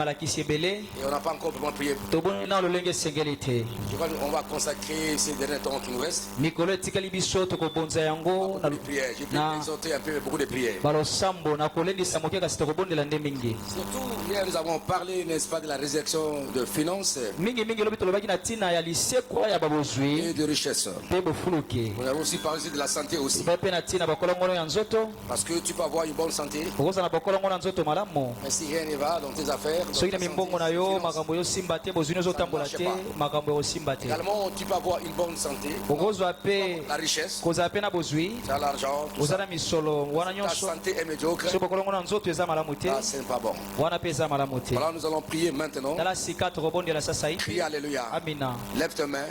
Et on n'a pas encore vraiment prié. Je crois qu'on va consacrer ces derniers temps qui nous restent. J'ai pu exhorter un peu beaucoup de prières. Surtout, hier nous avons parlé, n'est-ce pas, de la résurrection de finances et de richesse. On a aussi parlé de la santé aussi. Parce que tu peux avoir une bonne santé. Mais si rien ne va dans tes affaires, également tu peux avoir une bonne santé, la richesse, tu as l'argent, tout ça. Ta santé est médiocre, ce n'est pas bon. Voilà, nous allons prier maintenant. Crie Alléluia. Lève tes mains.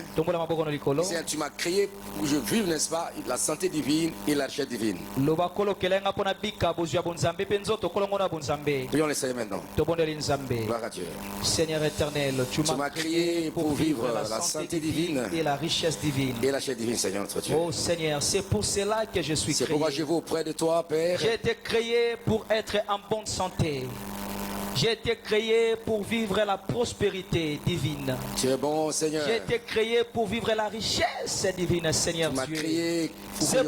Seigneur, tu m'as créé pour que je vive, n'est-ce pas, la santé divine et la richesse divine. Prions le Seigneur maintenant. Gloire à Dieu. Seigneur éternel, tu m'as créé pour vivre la santé divine et la richesse divine. Et la richesse divine, Seigneur notre Dieu. Oh Seigneur, c'est pour cela que je suis créé. C'est pourquoi je vais auprès de toi, Père. J'ai été créé pour être en bonne santé. J'ai été créé pour vivre la prospérité divine. Tu es bon, Seigneur. J'ai été créé pour vivre la richesse divine, Seigneur Dieu. Tu m'as créé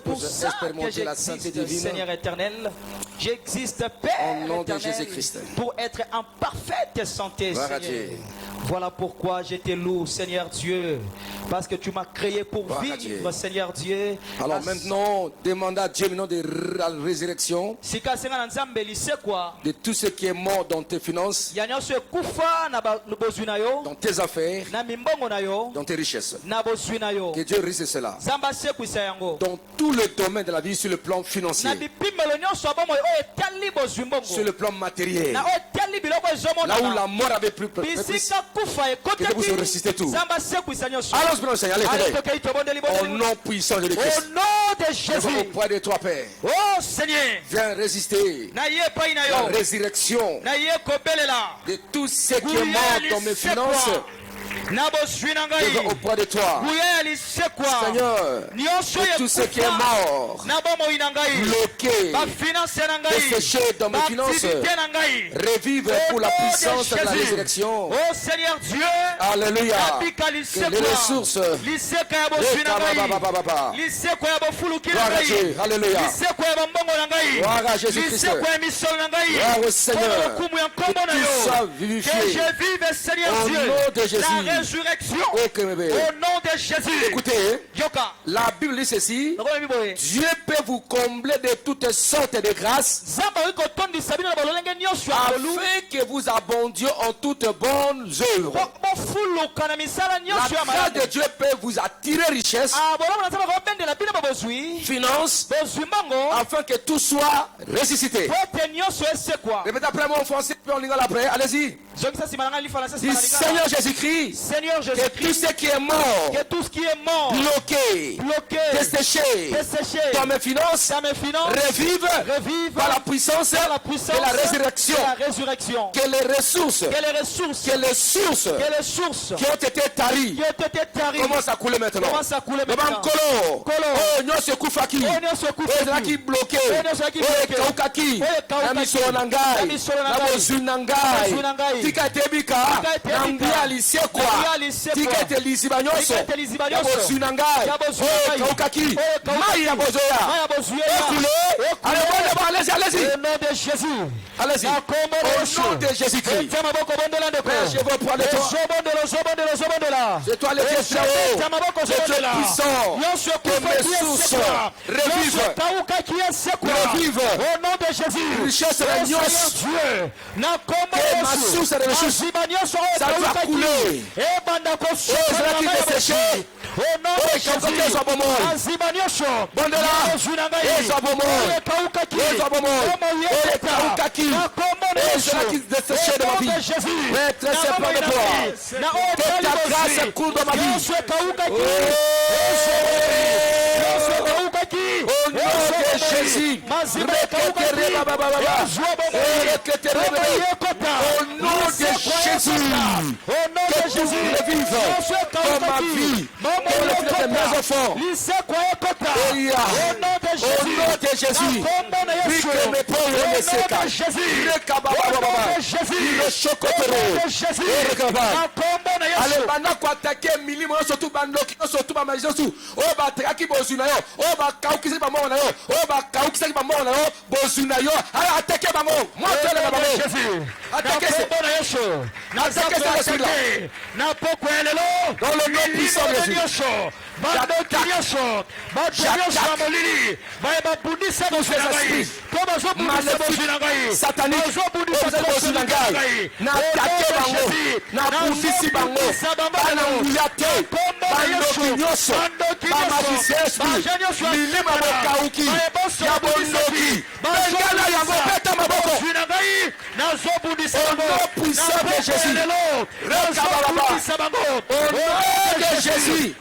pour expérimenter la santé divine. Seigneur éternel. J'existe, Père éternel, pour être en parfaite santé, Seigneur. Voilà pourquoi je te loue, Seigneur Dieu, parce que tu m'as créé pour vivre, Seigneur Dieu. Alors maintenant, demande à Dieu maintenant de la résurrection de tout ce qui est mort dans tes finances, dans tes affaires, dans tes richesses. Que Dieu risque cela. Dans tout le domaine de la vie, sur le plan financier, sur le plan matériel, là où la mort avait pris place, que vous ressuscitez tout. Allons, Seigneur, allez, au nom puissant de Christ. Au nom de Jésus. Auprès de toi, Père. Oh Seigneur. Viens résister la résurrection de tout ce qui est mort dans mes finances. Auprès de toi, Seigneur, de tout ce qui est mort, bloqué, desséché dans mes finances, revive pour la puissance de la résurrection. Oh Seigneur Dieu, alléluia, que les ressources, gloire à Dieu, alléluia, gloire à Jésus-Christ, gloire au Seigneur, que tout soit vivifié au nom de Jésus. Résurrection au nom de Jésus. Écoutez, la Bible dit ceci: Dieu peut vous combler de toutes sortes de grâces afin que vous abondiez en toutes bonnes œuvres. La grâce de Dieu peut vous attirer richesse, finance, afin que tout soit ressuscité. Répétez après moi en français, puis en lingala après. Allez-y. Dis Seigneur Jésus-Christ, que tout ce qui est mort, bloqué, desséché dans mes finances, revive par la puissance de la résurrection. Que les ressources, que les sources qui ont été taries commencent à couler maintenant. Le bankolo, oh nyose kufaki, oh zaki bloqué, oh kaukaki, namiso nangai, nabozu nangai, tika tebika, nambia lisekwa, tika telisi banyoso, nabozu nangai, oh kaukaki, mai nabozoya, écoulé, allez-y. Au nom de Jésus. Allez-y. Au nom de Jésus-Christ. Je veux prendre de toi. C'est toi le Dieu très haut. C'est Dieu puissant. Que mes sources revivent. Au nom de Jésus. Richesse de l'agnos. Que ma source de ressources, ça doit couler. Oh, cela qui est séché. Au nom de Jésus. Bondela. Et cela qui est séché de ma vie. Maître, c'est plein de toi. Que ta grâce coule dans ma vie. Au nom de Jésus. Au nom de Jésus. Que tout revive dans ma vie. Que le fils de mes enfants. Au nom de Jésus. Dans le nom puissant de Jésus. Satanique, Jésus.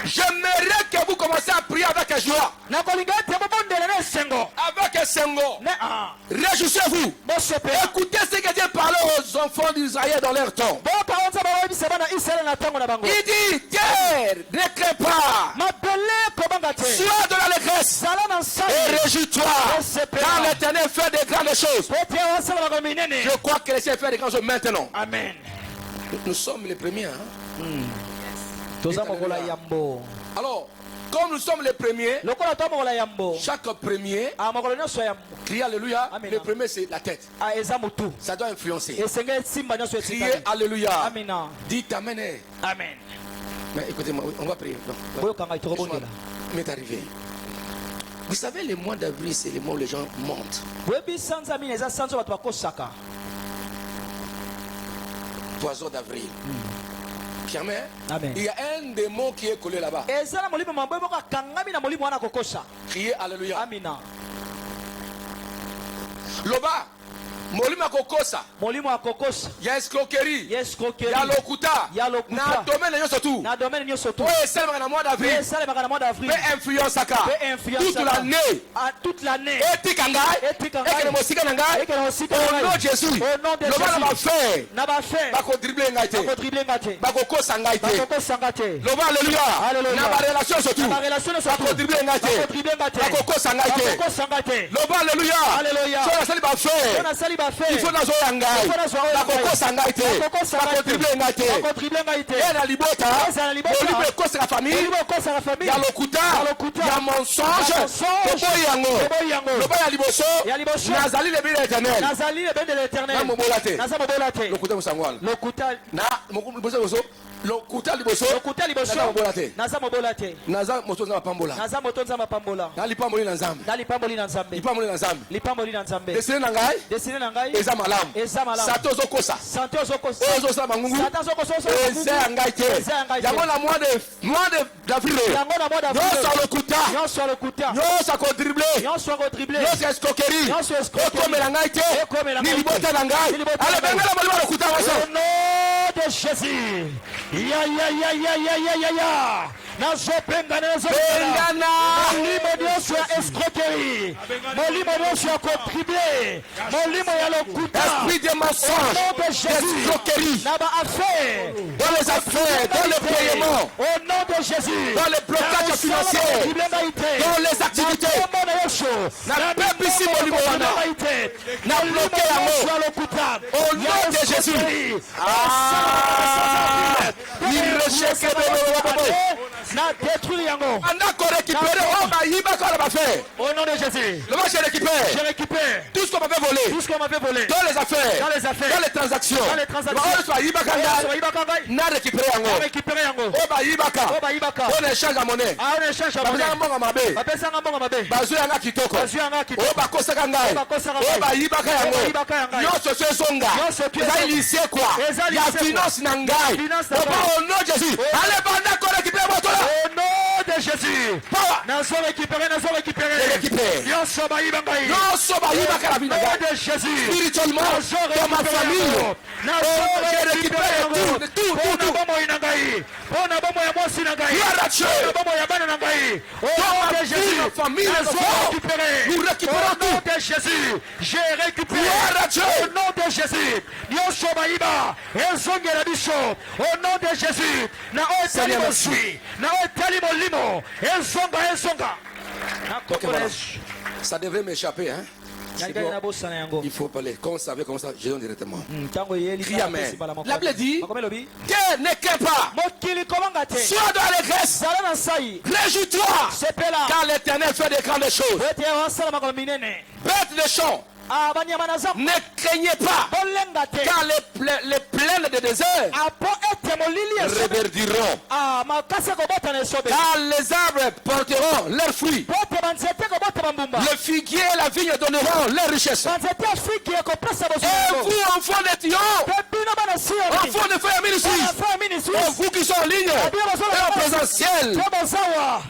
J'aimerais que vous commenciez à prier avec joie. Avec un sengo. Réjouissez-vous. Écoutez ce que Dieu parlait aux enfants d'Israël dans leur temps. Il dit, terre, ne crée pas. Sois de l'allégresse et réjouis-toi. Car l'Éternel fait de grandes choses. Je crois que le Seigneur fait de grandes choses maintenant. Amen. Nous sommes les premiers. Alors, comme nous sommes les premiers, chaque premier crie Alléluia. Le premier c'est la tête. Ça doit influencer. Criez Alléluia. Dites Amen. Amen. Mais écoutez-moi, on va prier. M'est arrivé. Vous savez, les mois d'avril, c'est les mois où les gens montent. Poisson d'avril. Amen. Il y a un démon qui est collé là-bas. Criez Alléluia. Amina. Loba. Molima kokosa. Ya escroquerie. Ya lokuta. Na domaine surtout. Oui, c'est le mois d'avril. Peu influence aka. Toute l'année. Et tikangai. Et que mosika nangai. Au nom de Jésus. Loba na ba fait. Bako dribbler ngaite. Bako kosa ngaite. Loba Alléluia. Na ba relation surtout. Bako dribbler ngaite. Bako kosa ngaite. Loba Alléluia. So na sali ba fait. Il faut nazo yangai. Bako sangaite. Bako dribble ngaite. Et la libota. Olibe kosa la famille. Ya lokuta. Ya mensonge. Bobo yango. Loba ya liboso. Nazali le bien de l'Éternel. Na mobolate. Lokuta musangwala. Na mobolate. Lokuta liboso. Naza moto nzamba pambola. Na lipamboli na nzambe. Desine na ngai. Eza malamu. Sato zokosa. Ozo sa mangungu. Eza ngai te. Yango na mois d'avril. Yoso lokuta. Yoso ko dribbler. Yoso escroquerie. Comme la ngai te. Ni libota na ngai. Ale bengala malima lokuta waso. Au nom de Jésus. Ya. Molimo nyonso ya escroquerie, molimo nyonso ya kotrible, molimo ya lokuta, esprit de mensonge, d'escroquerie, dans les affaires, dans le paiement, au nom de Jésus, dans les blocages financiers, dans les activités, Na pepisi molimo wana. Na bloqué yango. Au nom de Jésus. Il rechèque na détruire yango. Andako récupérer on va yiba quand on va faire. Au nom de Jésus. Le match récupère. Je récupère tout ce qu'on m'avait volé. Tout ce qu'on m'avait volé. Dans les affaires. Dans les affaires. Dans les transactions. Dans les transactions. On soit yiba kanga. Na récupérer yango. On récupérer yango. On va yiba ka. On va yiba ka. On échange à monnaie. Ah on échange à monnaie. Ba mabe. Ba pesa ngamba mabe. Bazu yanga kitoko. Bazu yanga kitoko. On va kosa kanga. On va yiba ka yango. Yo so so songa. Ça lycée quoi. La finance nangai. Au nom de Jésus. Allez banda ko récupérer votre là. Au nom de Jésus. Nous sommes récupérés. Nous sommes récupérés. Au nom de Jésus. Spirituellement, dans ma famille. J'ai récupéré tout. Gloire à Dieu. Dans ma famille, nous récupérons tout. Au nom de Jésus. J'ai récupéré. Gloire à Dieu. Au nom de Jésus. Nous sommes récupérés. Au nom de Jésus. Ça devrait m'échapper, hein? Il faut parler. Quand on savait comme ça, je donne directement. Crie Amen. La Bible dit que ne crains pas. Sois dans l'allégresse. Réjouis-toi. Car l'Éternel fait de grandes choses. Bête de champ. Ne craignez pas, car les plaines de désert reverdiront, car les arbres porteront leurs fruits, le figuier et la vigne donneront leurs richesses. Et vous, enfants de Tion, enfants de Frère Ministry, vous qui sont en ligne et en présentiel,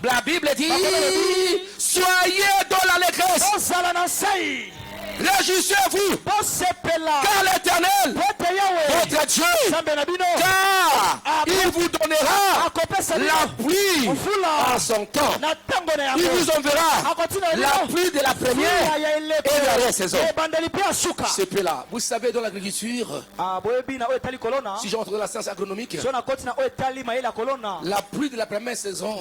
la Bible dit, soyez dans l'allégresse. Réjouissez-vous, car l'Éternel, votre Dieu, car il vous donnera la pluie en son temps. Il vous enverra la pluie de la première et de la dernière saison. C'est peu là. Vous savez, dans l'agriculture, si je rentre dans la science agronomique, la pluie de la première saison,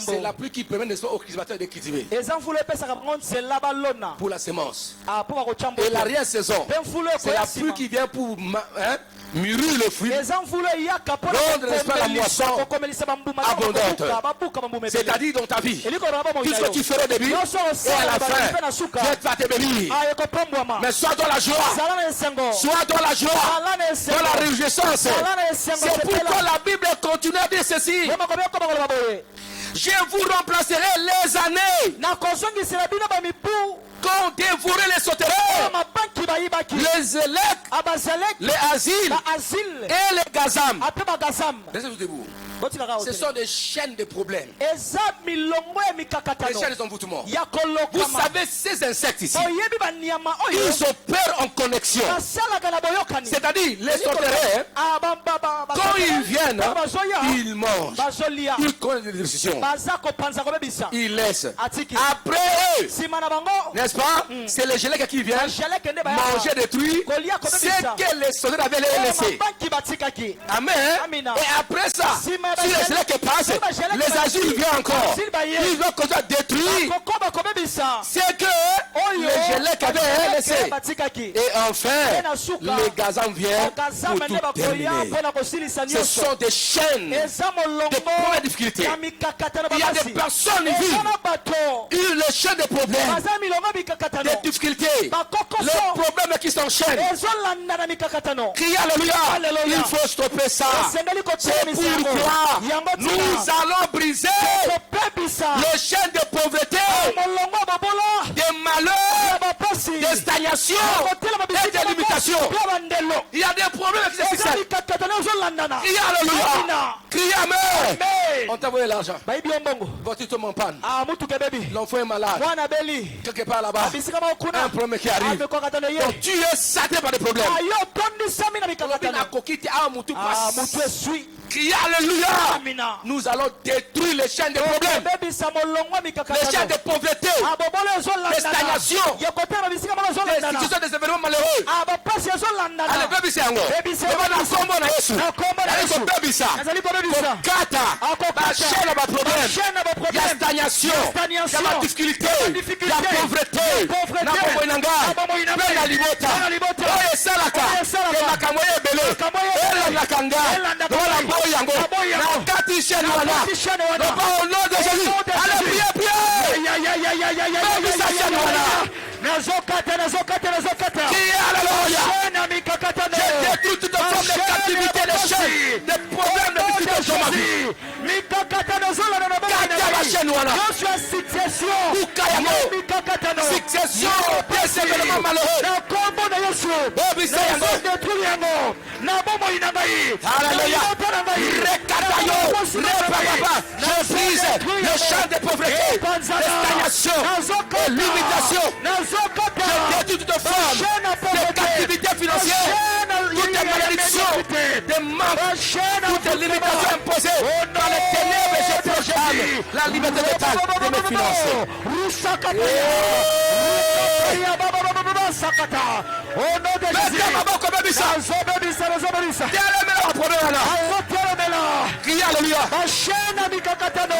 c'est la pluie qui permet aux cultivateurs de cultiver pour la semence. Et l'arrière-saison, c'est la pluie qui vient pour mûrir le fruit, rendre, n'est-ce pas, la moisson abondante. C'est-à-dire dans ta vie, tout ce que tu feras au début et à la fin, Dieu va te bénir. Mais sois dans la joie, sois dans la joie, dans la réjouissance. C'est pourquoi la Bible continue à dire ceci: je vous remplacerai les années qu'ont dévoré les sauterelles, les élèques, les asiles et les gazam. Ce sont des chaînes de problèmes, des chaînes d'envoûtement. Vous savez, ces insectes ici, ils opèrent en connexion. C'est-à-dire, les sauterelles, quand ils viennent, ils mangent, ils connaissent des décisions, ils laissent. Après eux, n'est-ce pas, c'est les gélèques qui viennent manger, détruire ce que les sauterelles avaient laissé. Amen. Et après ça, si les gélèques passent, les agiles viennent encore. Ils vont continuer à détruire ce que les gélèques avaient laissé. Et enfin, les gazans viennent pour tout terminer. Ce sont des chaînes de problèmes de difficultés. Il y a des personnes qui vivent les chaînes de problèmes, des difficultés, les problèmes qui s'enchaînent. Criez Alléluia. Il faut stopper ça. C'est pourquoi nous allons briser les chaînes de pauvreté, de malheur, de stagnation et de limitation. Il y a des problèmes qui se succèdent. Criez Alléluia. Criez Amen. On t'a envoyé l'argent. Votre tombe en panne. L'enfant est malade. Quelque part là-bas, un problème qui arrive. Donc tu es saté par des problèmes. Criez Alléluia. Nous allons détruire les chaînes de problèmes, les chaînes de pauvreté, les stagnations, les situations des événements malheureux. Allez, bébé, c'est un mot. kobebisa kokata bashene ya baproblème ya stagnation ya badifficulté ya pauvreté na bomoi na ngai mpe na libota oyo esalaka ke makambo oyo ebele elandaka ngai lokola boyi yango na kati chaîne wana loba au nom de Jésus allez priez bebisa chaîne wana alléluia. Je détruis toute forme de captivité, de chaîne, de problèmes, de difficultés dans ma vie. Succession des événements malheureux. Alléluia. Je brise le champ de pauvreté, de stagnation, de limitation. Je détruis toute forme de captivité financière, toute malédiction, de manque, toute limitation imposée par les ténèbres. Je proclame la liberté totale de mes finances. Au nom de Jésus,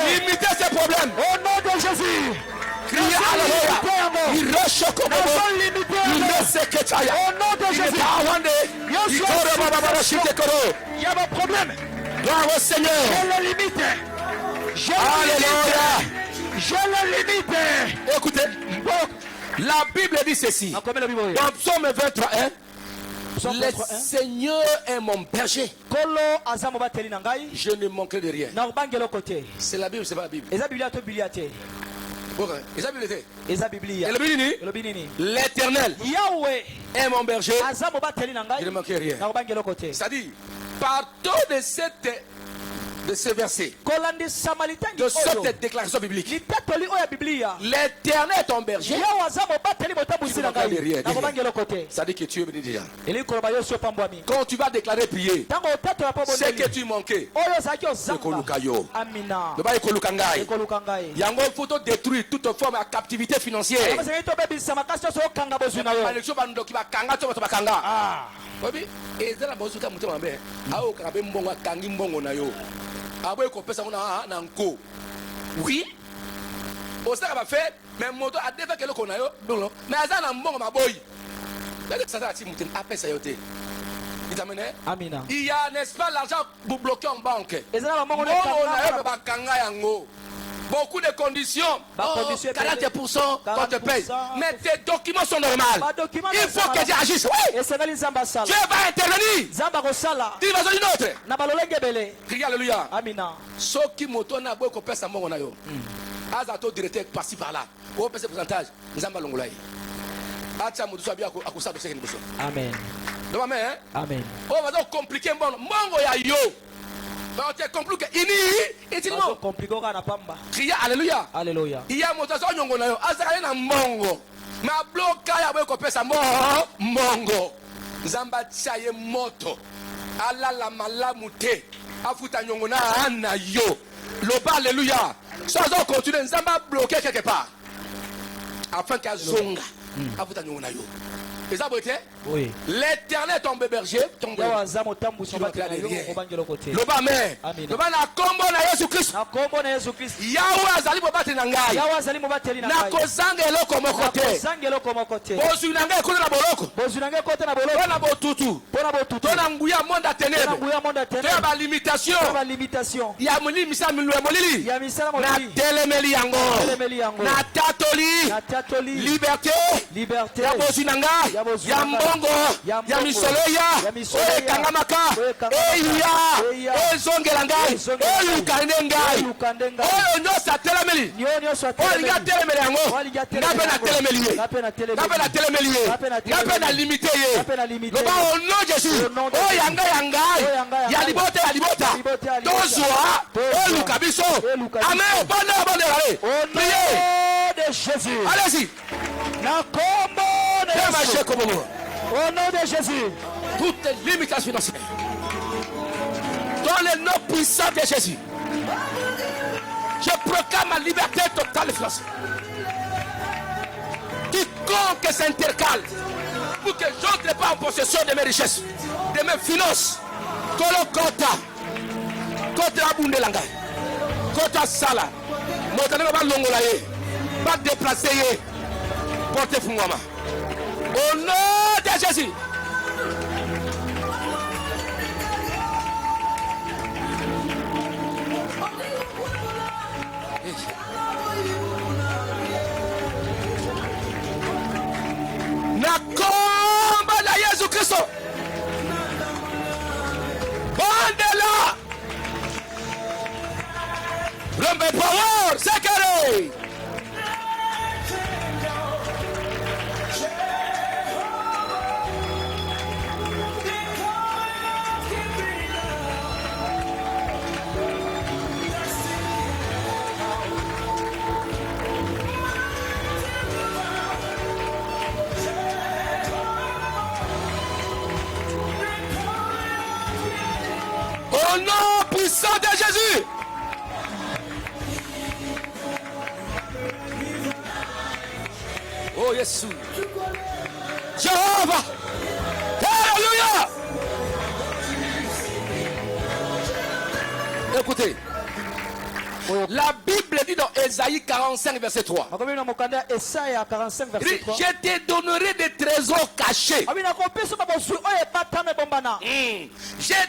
limitez ces problèmes. Au nom de Jésus. Il y a un problème. Gloire au Seigneur. Je le limite. Alléluia. Je le limite. Écoutez, la Bible dit ceci. Dans Psaume 23, le Seigneur est mon berger. Je ne manquerai de rien. C'est la Bible, c'est pas la Bible. L'Éternel est mon berger. Je ne manquerai rien. C'est-à-dire, partons de ce verset, de cette déclaration biblique. L'Éternel est ton berger. Tu ne manqueras de rien. C'est-à-dire que tu es béni déjà. Quand tu vas déclarer prier, ce que tu manquais, c'est Kolukayo. Yango, il faut détruire toute forme de captivité financière. Oui, au stade va faire, mais moto a défait que le konayo, mais ça n'a pas maboy. Ça a été muté, après ça y est. Il y a, n'est-ce pas, l'argent pour bloquer en banque. Beaucoup de conditions, 40% on te paye. Mais tes documents sont normaux. Il faut que tu agisses. Oui. Dieu va intervenir. Tu vas une autre. Crie alléluia. Ce qui moto n'a pas coupé sa mort. Azato directeur par-ci par-là. Au pourcentage, nous allons l'ongolais. Amen. Amen. On va donc compliquer mon mongo ya yo. On te complique ini intimement. Cria alléluia. Alléluia. Il y a mon tazo nyongo na yo. Azaka na mongo. Ma bloka ya bwe ko pesa mongo. Nzamba tsaye moto. Ala la malamu te. Afuta nyongo na ana yo. Loba alléluia. Ça doit continuer nzamba bloquer quelque part. Afin qu'à zonga. Afuta nyongo na yo. Oui. L'Éternel est ton berger, ton berger. Le bas mais, le bas na combo na Jésus Christ. Yahweh azali mobati na ngai. Na kozanga eloko mokote. Bozu na ngai kote na boloko. Pona botutu. Pona nguya monda ténèbres. Pona ba limitation. Ya muli misa milwe molili. Na telemeli yango. Na tatoli. Liberté. Ya bozu na ngai. Ya mbongo, ya misoleya, oye kangamaka, eya, ezongela ngai, elukande ngai, oyo nyosa telemeli, olinga telemeli yango, ngape na telemeli ye, ngape na limite ye, loba au nom de Jésus, oya ngai, ya libota, tozwa, eluka biso, amen, bonne, allez, priez, de Jésus, allez-y, na kombo de Jésus. Au nom de Jésus, toutes les limitations financières, dans le nom puissant de Jésus, je proclame ma liberté totale financière. Quiconque s'intercale pour que j'entre pas en possession de mes richesses, de mes finances, Kolokota, Côté abundé l'angai. Côté sala. Motane va longola ye. Va déplacer ye. Portez fungama. Au nom de Jésus. Na komba la Yesu Kristo. Bandela. Rembe power, sekere. Au nom puissant de Jésus. Oh Jésus. Jéhovah. Alléluia. Écoutez. La Bible dit dans Ésaïe 45 verset 3. Je te donnerai des trésors cachés. Je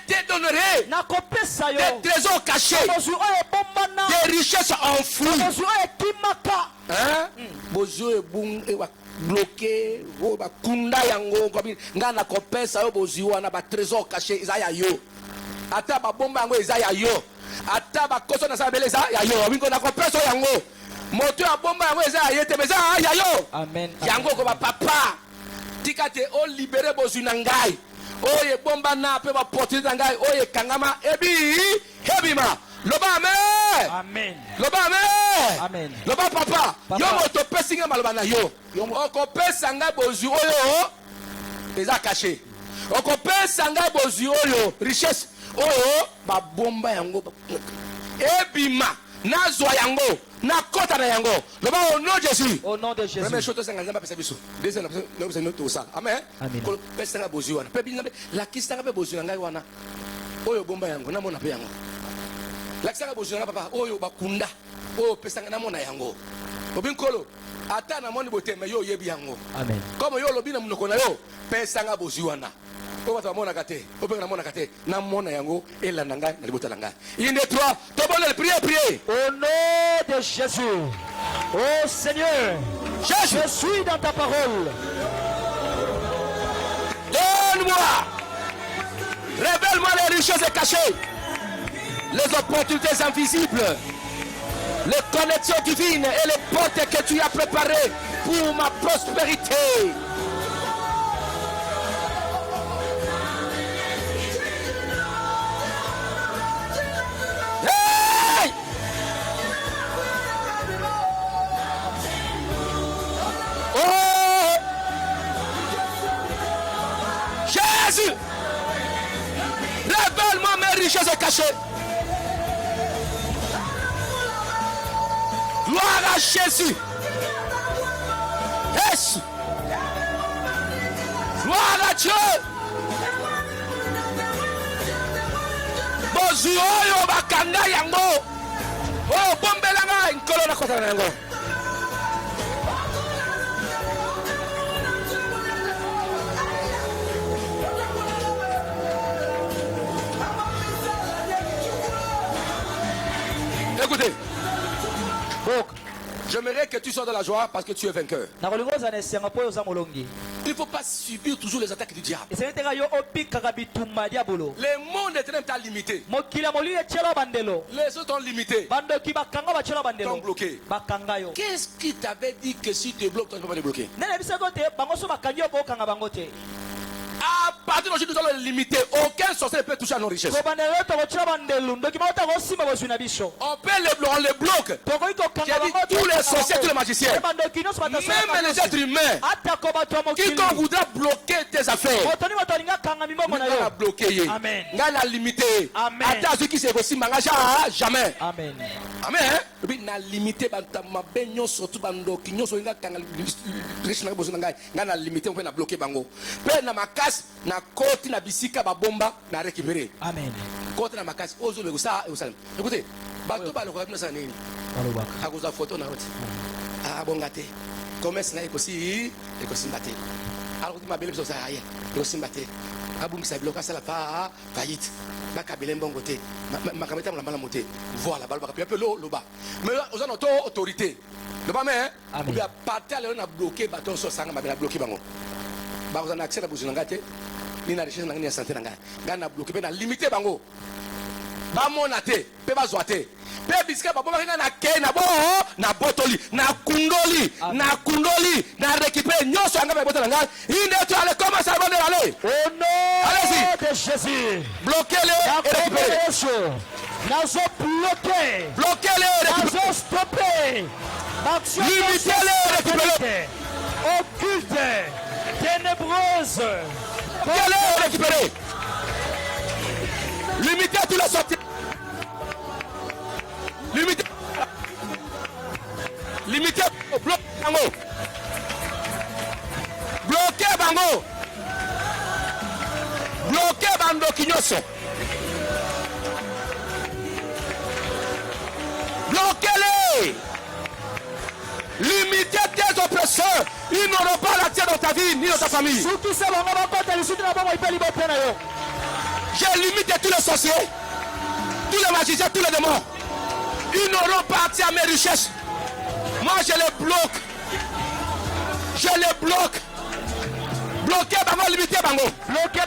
te donnerai des trésors cachés. Des richesses enfouies. Hein? Bloqué, kunda yango, ngana kopesa yo boziwa na ba trésor caché Isaiah yo. Ata ba bomba yango Isaiah yo. Ata ba koso na sabele Isaiah yo. Wingo na kopesa yango. Moto ya bomba yango Isaiah yete meza ya yo. Amen. Yango ko ba papa. Tikate o libéré bozuna ngai. Oye bomba na pe ba porter ngai. Oye kangama ebi hebima. Loba amen. Amen. Loba amen. Amen. Loba papa. Yo moto pesinga maloba na yo. Oko pesa nga bozu oyo eza caché. Oko pesa nga bozu oyo richesse oyo ba bomba yango. Ebima nazwa yango na kota na yango. Loba au nom de Jésus. Au nom de Jésus. Première chose c'est nga pesa biso. Deuxième c'est notre ça. Amen. Ko pesa nga bozu wana. Pe bi la kista nga pe bozu ngai wana. Oyo bomba yango na mona pe yango. Lakisanga bozuna papa oyo bakunda oyo pesanga na mona yango obinkolo ata na moni botema yo yebi yango amen comme yo lobina munoko na yo pesanga boziwana o bata mona kate o benga mona kate na mona yango elanda ngai na libota langa ine 3 to bonne prier au nom de Jésus. Oh Seigneur, je suis dans ta parole. Donne-moi, révèle-moi les richesses cachées, les opportunités invisibles, les connexions divines et les portes que tu as préparées pour ma prospérité. Hey! Oh! Jésus! Révèle-moi mes richesses cachées. Gloire à Jésus. Yes. Gloire à Dieu. Bozu oyo bakanga yango. Oh bombelanga nkolo na kota yango. Écoutez. J'aimerais que tu sois dans la joie parce que tu es vainqueur. Il ne faut pas subir toujours les attaques du diable. Le monde est à limité. Les autres ont limité. T'ont bloqué. Qu'est-ce qui t'avait dit que si tu bloques, tu ne peux pas les bloquer? À partir d'aujourd'hui, nous allons les limiter. Aucun sorcier ne peut toucher à nos richesses. On peut les bloque. J'ai dit tous les sorciers, tous les magiciens, même les êtres humains, quiconque voudra bloquer tes affaires, nous allons bloquer. Amen. Nous allons limiter. Attends, ceux qui se aussi m'engagent jamais. Amen. Amen. Na limité ma benyo surtout bando qui nyo so nga kanga riche na bozo ngai na limité on peut na bloquer bango pe na makas na koti na bisika ba bomba na récupérer. Amen. Côté la macasse, aux hommes, ça, écoutez, bateau, le roi, nous en est. À cause de la photo, on a dit. Ah, bon gâté. Commerce, là, il aussi batté. Alors, tu m'as belle chose à rien. Il aussi batté. Ah, bon, ça bloque, ça la pas faillite. Ma cabine, bon côté. Ma caméra, la mal montée. Voilà, balle, un peu l'eau, bas. Mais là, aux autres autorités. Le bas, mais, il y a parti, on a bloqué, bateau, sur sang, on a bloqué, bango. Bah, vous en accès à la bouche de l'angate. Il y a des choses qui sont santé. On a bloqué, on a limité, bango. Bah, mon athée, peut pas zoiter. Pe biska babo na ke na bo na botoli na kundoli na récupérer nyoso anga ba botala nga inde tu allez commencer à vendre aller au nom allez-y de Jésus bloquez-les et récupérez nazo bloquez-les nazo stopper limitez-les et récupérez occulte ténébreuse bloquez-les et récupérez limitez tous les sorties Limité, bloqué bango. Bloqué bango kinyoso. Bloquez-les. Limité tes oppresseurs. Ils n'auront pas l'accès dans ta vie ni dans ta famille. J'ai limité tous les sorciers, tous les magiciens, tous les démons. Ils n'auront pas accès à mes richesses. Moi je les bloque. Je les bloque. Bloqué bango, limité bango. Bloqué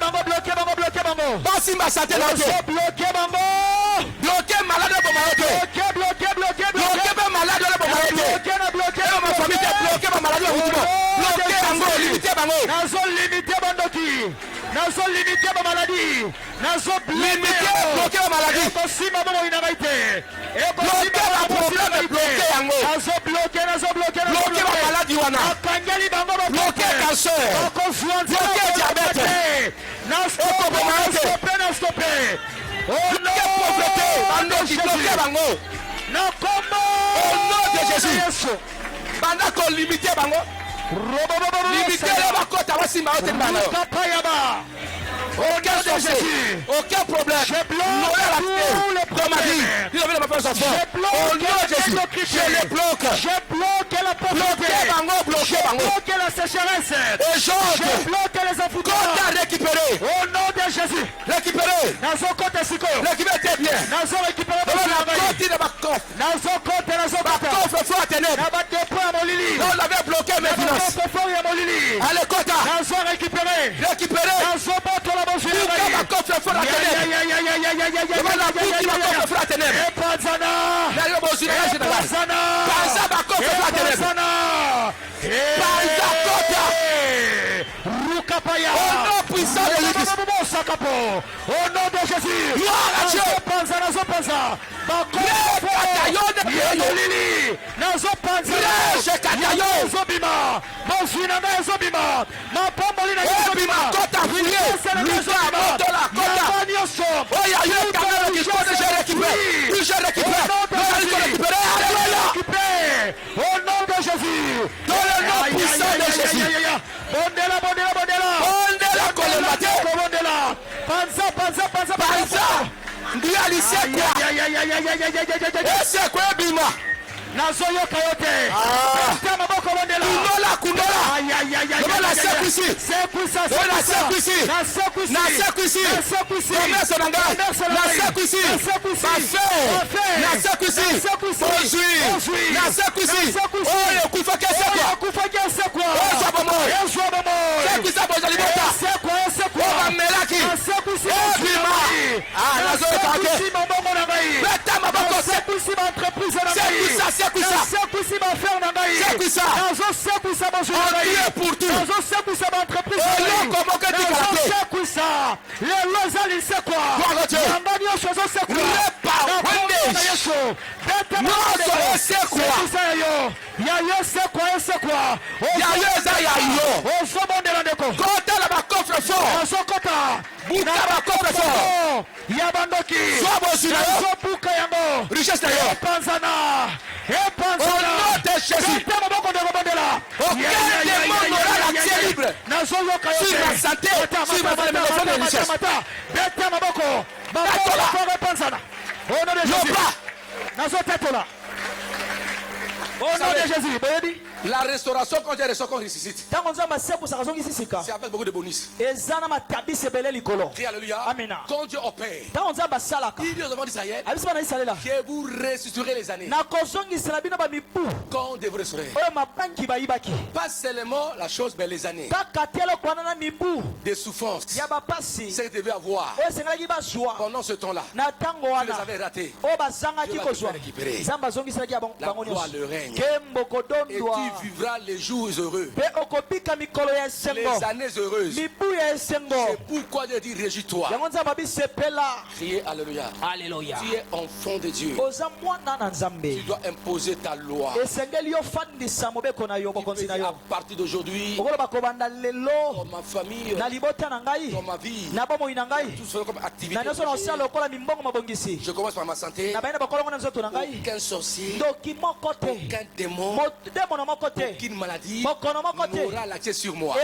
bango. Pas si ma santé là. Bloqué bango. Bloqué malade pour m'arrêter. Bloqué malade pour m'arrêter. Bloqué ma famille bloqué ma maladie bloqué bango, limité bango. Nazo limité bandoki. Nazo limité ma maladie. Nazo bloqué ma maladie. Aussi ma maman inarrêté. Bloqué ma problème bloqué yango. Nazo bloqué ma maladie wana. Akangeli bango bloqué cancer. Bloqué diabète. Nazo stoppé. Bloqué bango. Au nom de Jésus. Banda ko limité bango. Limité la bakota wasimba ote bango. Aucun souci, aucun problème. Dans ma vie, il avait ma femme enfant. Au nom de Jésus, je les bloque. Je bloque la pauvreté. Bloqué bango. Je bloque la sécheresse. Et je bloque les enfants. Compte à récupérer. Au nom de Jésus. Récupérer. Nazo compte siko. Récupérer tes biens. Nazo récupérer. Nazo compte. Coffre fort à ténèbres. On l'avait bloqué mes finances. Allez, Kota. Nazo récupérer. Récupérer. Nazo battre la bonne ma coffre fort à ténèbres. Demande la boucle qui ma coffre fort à ténèbres. D'ailleurs, bon, je suis là. Panza ma coffre fort à ténèbres. Panza Kota. Rukapaya. Au nom puissant de l'Église. Au nom de Jésus. Gloire à Dieu. Nazo panza. Ma coffre Nazo panza. Zobima. Mozinanga Zobima. Ma pomolina Zobima. Kota fouillé. Luka Motola Kota. Oh, il y a eu un caméra qui compte, je récupère. Je récupère. Au nom de Jésus. Dans le nom puissant de Jésus. Bondela. Bondela Kolembate. Panza. Ndiye alisekwa. Esekwa bima. Nazoyoka yote. Kundola. Nobala seku ici. Nobala seku ici. Na seku ici. Commerce nanga. Na seku ici. Parfait. Na seku ici. Aujourd'hui. Na seku ici. Oh, kufa kesekwa. Oh, jabomoy. Seku isa boja libota. Oh, melaki. Oh, bima. Ah, nazoyoka yote. Beta maboko. Seku ça. On prie pour tout. Richesse d'ailleurs. Au nom de Jésus. Aucun démon n'aura l'accès libre sur ma santé, sur ma richesse. La restauration, quand il y a des choses qu'on ressuscite, c'est avec beaucoup de bonus. Crie alléluia. Quand Dieu opère, il dit aux enfants d'Israël que vous ressusciterez les années. Quand vous devez restaurer. Pas seulement la chose, mais les années. Des souffrances. C'est ce que vous devez avoir. Pendant ce temps-là, vous les avez ratés. Dieu va te faire récupérer. La gloire, le règne. Et tu vivras les jours heureux. Les années heureuses. C'est pourquoi Dieu dit réjouis-toi. Criez alléluia. Tu es enfant de Dieu. Tu dois imposer ta loi. À partir d'aujourd'hui, dans ma famille, dans ma vie, tout ce comme activité. Je commence par ma santé. Aucun sorcier, aucun démon, aucune maladie n'aura l'accès sur moi.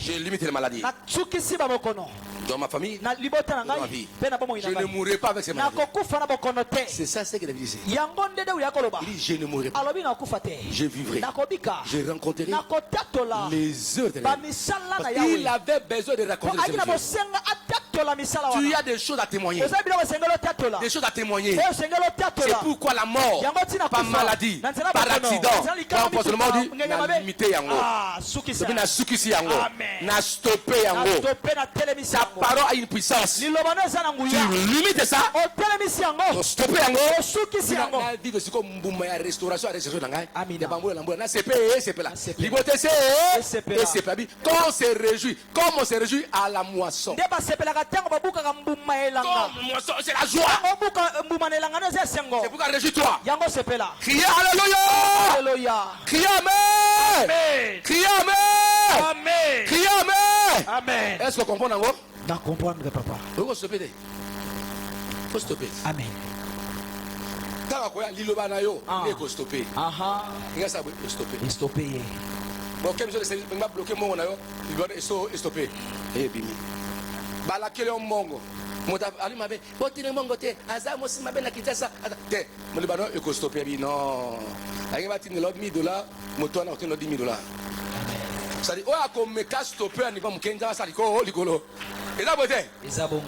Je limite les maladies. Dans ma famille, dans ma vie, je ne mourrai pas avec ces maladies. C'est ça ce que la Bible dit. Il dit je ne mourrai pas. Je vivrai. Je rencontrerai les œuvres de la vie. Parce qu'il avait besoin de raconter les œuvres de Dieu. Tu as des choses à témoigner. Des choses à témoigner. C'est pourquoi la mort, par maladie, par accident, par empoisonnement, n'a limité yango. N'a soukisi yango. N'a stoppé yango. Ta parole a une puissance. Tu limites ça. Tu stoppes yango. La vie c'est comme Mbouma ya restauration, quand on se réjouit, comme on se réjouit à la moisson. C'est la joie. C'est pourquoi réjouis-toi. Criez alléluia. Criez amen. Criez amen. Criez amen. Est-ce que vous comprenez encore? Non, comprendre, papa. Il faut stopper. Il faut stopper. Amen. Quand on a l'îlobana nayo, il faut stopper. Il y a ça, il faut stopper. Il stopper. Bon, comme je sais, il va bloquer mon nayo, il doit stopper. Et bimi. Bala kele on mongo. Mota ali mabe. Botine mongo te. Aza mosi mabe na kitasa. Te. Mo le bano il faut stopper bi non. Ayi va tine l'autre $1000, moto na otine l'autre $10,000. Ça dit, oh, comme me casse stopper, ni pas me kenza, ça dit, oh, ligolo. Et là, beauté.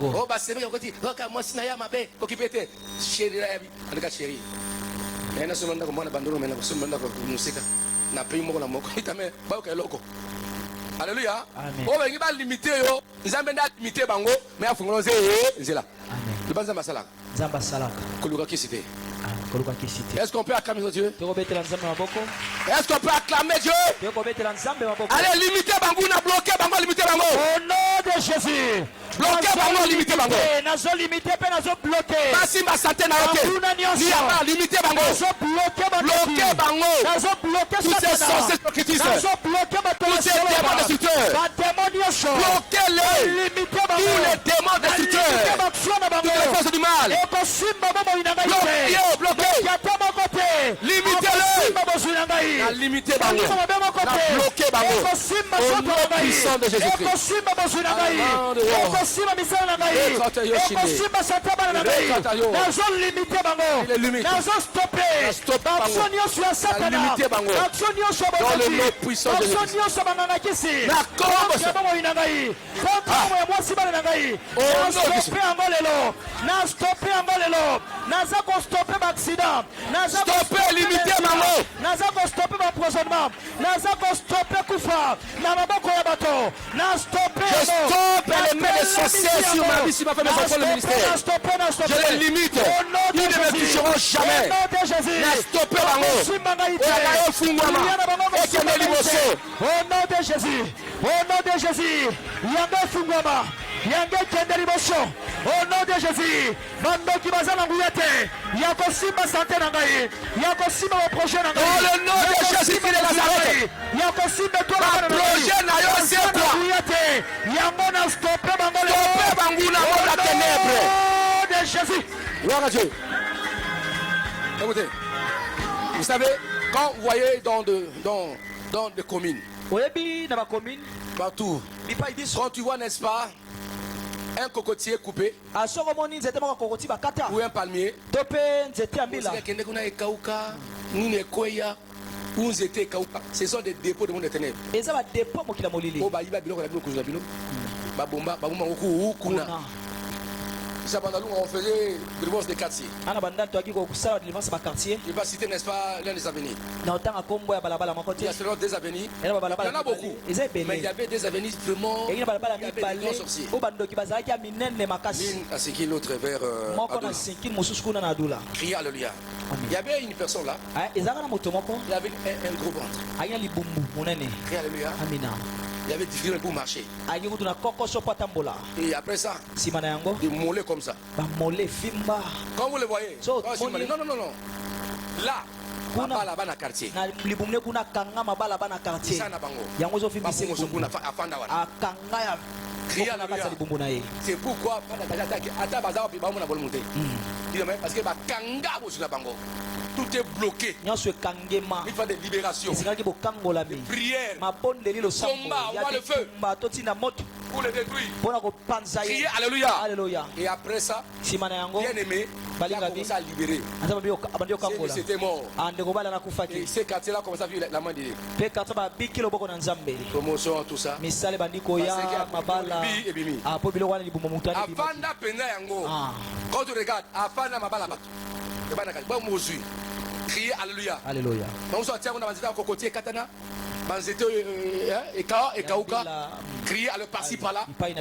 Oh, bah, c'est bien, côté. Oh, moi, si n'a ma paix, pour qui pète. Chérie, en tout cas, chérie. Mais, nous sommes dans le monde abandonné, mais nous sommes dans le musique. N'a pas eu mon amour. Il t'a mis, bah, ok, loco. Alléluia. Oh, mais il va limiter, yo. Ils ont bien limité, bango, mais à fond, c'est là. Le banza masala. Zamba salak. Koluka qui c'était. Est-ce qu'on peut acclamer Dieu? Est-ce qu'on peut acclamer Dieu? Allez, limitez Bango, n'a bloqué Bango, limitez Bango. Au nom de Jésus. Bloquez Bango, limitez Bango. Nazo limité, nazo bloqué. Passi ma santé n'a roqué. Niama, limitez Bango. Bloquez Bango. Nazo bloqué tous ces sorciers spiritistes. Nazo bloqué tous ces démons destructeurs. Bloquez-les. Limitez tous les démons destructeurs. Toutes les forces du mal. Bloquez. Limitez-le. Limitez Bango. Bloquez Bango. Au nom puissant de Jésus-Christ. Dans le nom puissant de Jésus-Christ. Stoppez, limitez Bango. Je stoppe les mains des sorciers sur ma vie, sur ma femme, mes enfants, le ministère. Je les limite. Ils ne me toucheront jamais. Na stoppé Bango. Et Fungwama. Et Kemeli Mosso. Au nom de Jésus. Au nom de Jésus. Yanga Fungwama. Yanga Kemeli Mosso. Au nom de Jésus. Mando Kibazana Ngouyate. Yako Simba Santé Nangaï. Yako Simba au projet Nangaï. Dans le nom de Jésus-Christ de Nazareth. Yako Simba toi la projet Nayo c'est quoi? Yango na stoppé Bango. Stoppé Bango na mort la ténèbre. Au nom de Jésus. Gloire à Dieu. Écoutez. Vous savez, quand vous voyez dans des communes, partout, quand tu vois, n'est-ce pas, un cocotier coupé ou un palmier, Ce sont des dépôts de monde des ténèbres. On faisait délivrance des quartiers. Je ne vais pas citer, n'est-ce pas, l'un des avenirs. Il y a seulement des avenirs. Il y en a beaucoup. Mais il y avait des avenirs vraiment. Il y avait des grands sorciers. À ce qui est l'autre vers crier alléluia. Il y avait une personne là. Il y avait un gros ventre. Crier alléluia. Il y avait difficulté pour marcher. Et après ça, des mollets comme ça. Quand vous le voyez, non. Là, là-bas dans le quartier. C'est pourquoi parce que tout est bloqué. Il faut des libérations, des prières, combat, on voit le feu pour le détruire. Crier alléluia. Et après ça, bien aimé, il a commencé à libérer. C'était mort. Et ces quartiers-là commencent à vivre la main de Dieu. Promotion, tout ça. Quand tu regardes, crier alléluia. Alléluia. Crier à le par-ci par-là. Même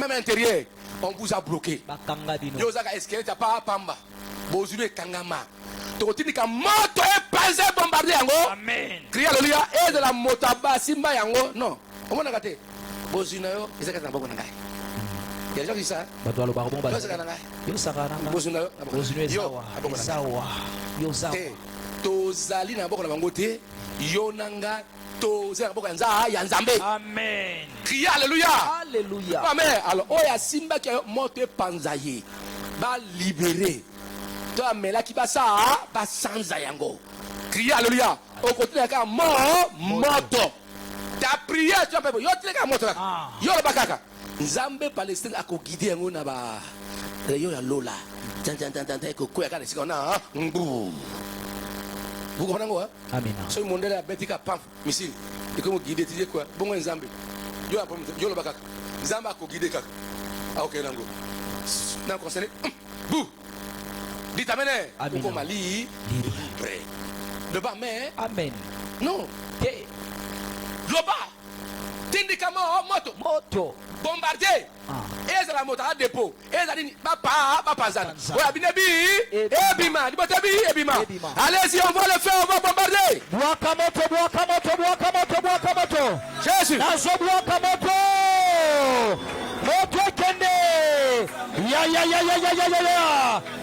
à l'intérieur, on vous a bloqué. Amen. Crier alléluia. Et de la motaba simba yango. Non. Il y a des gens qui disent ça. Amen. Crier alléluia. Amen. Alors, oya simba qui a monté panzaye. Ba libéré. Toi, mais là qui va ça, ba sanza yango. Crier alléluia. Au côté de la mort, moto. Ta prière, tu as fait. Yo, tu l'as moto. Yo, le bakaka. Nzambe Palestine a guidé un na ba yo ya lola ko ko ya ka sika na vous comprenez quoi? Amen. So monde la betika pam missile et comme guider tu quoi bon Nzambe yo le bakaka Nzambe a guidé kaka OK nango na concerné bou dit amen pour Mali libre le bas mais amen non le bas tindikamo moto bombarder. Et la moto à dépôt. Et ça dit papa. Allez-y, on va le faire, on va bombarder. Boakamoto. Jésus. Moto kende. Ya.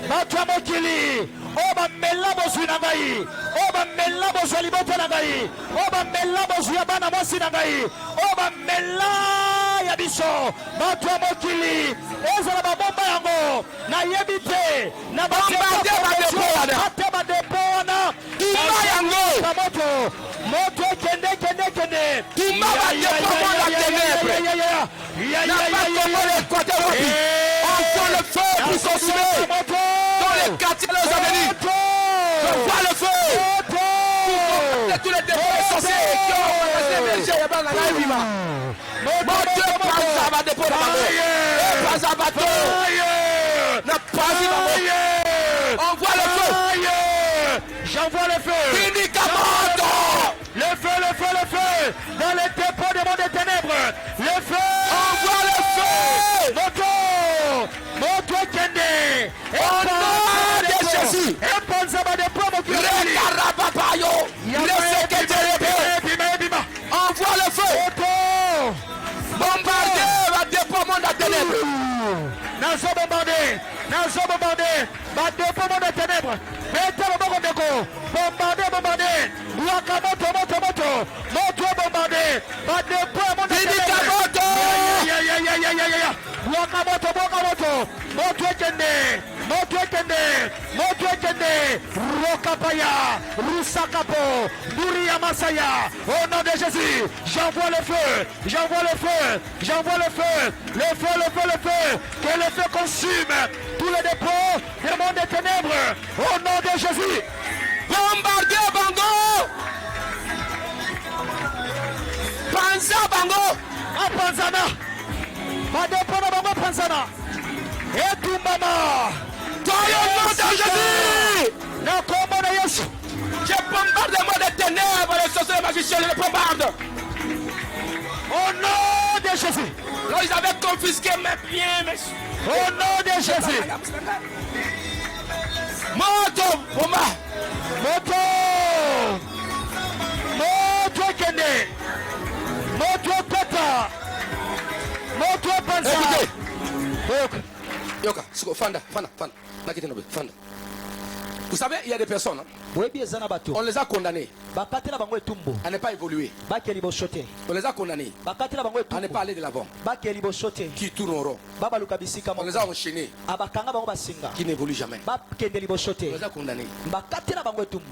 Matamokili. Oba melabo sunagai. Oba melabo swaliboto nagai. Oba melabo suyabana mosi nagai. Oba melabo ya biso. Matamokili. Ezala babomba yango. Na yebite. Na bombarder ba depo na. Tuma yango. Moto kende. Tuma ba depo na ténèbres. On le feu pour consumer dans les quartiers de nos amis. Je vois le feu pour tous les dépôts sorciers qui ont émergé dans la vie. Mon Dieu, ça va dépôts on voit le feu. J'envoie le feu. Le feu dans les dépôts de monde des ténèbres. Le feu. Envoie le feu. Moto kende. Au nom de Jésus. Envoie le feu. Bombarder va dépôt monde des ténèbres. Nazo bombarder. Va dépôt monde des ténèbres. Bombarder. Moto bombarder. Va dépôt monde des ténèbres. Wakamoto. Moto kende. Rokapaya. Rusakapo. Duria Masaya. Au nom de Jésus, j'envoie le feu. Le feu. Que le feu consume tous les dépôts du monde des ténèbres. Au nom de Jésus. Bombardez Bango. Panza Bango. Panzana. Ma dépôt de Bango Panzana. Et tout maman. Dans le nom de Jésus. Je bombarde le monde des ténèbres, les sorciers, les magiciens, je les bombarde. Au nom de Jésus. Là, ils avaient confisqué mes biens, mes... Au nom de Jésus. Moto, Boma. Moto Kende. Moto Peta. Moto Panza. Écoutez. Yoka, Fanda. Vous savez, il y a des personnes, hein, on les a condamnés à ne pas évoluer. On les a condamnés à ne pas aller de l'avant, qui tournent au rond. On les a enchaînés, qui n'évoluent jamais. On les a condamnés.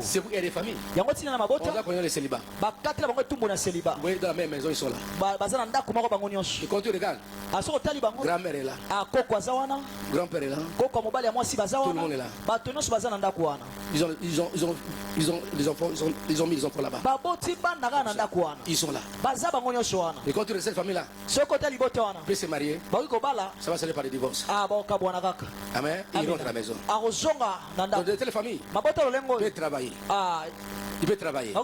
C'est vous, il y a des familles. On les a condamnés les célibats. Vous voyez, dans la même maison, ils sont là. Et quand tu regardes, grand-mère est là, grand-père est là, tout le monde est là. Ils ont les enfants, ils ont mis les enfants là-bas. Ils sont là. Et quand tu restes cette famille-là, peut se marier, ça va se faire par des divorces. Amen. Ils rentrent à la maison. Dans de telles familles, il peut travailler. Il peut travailler.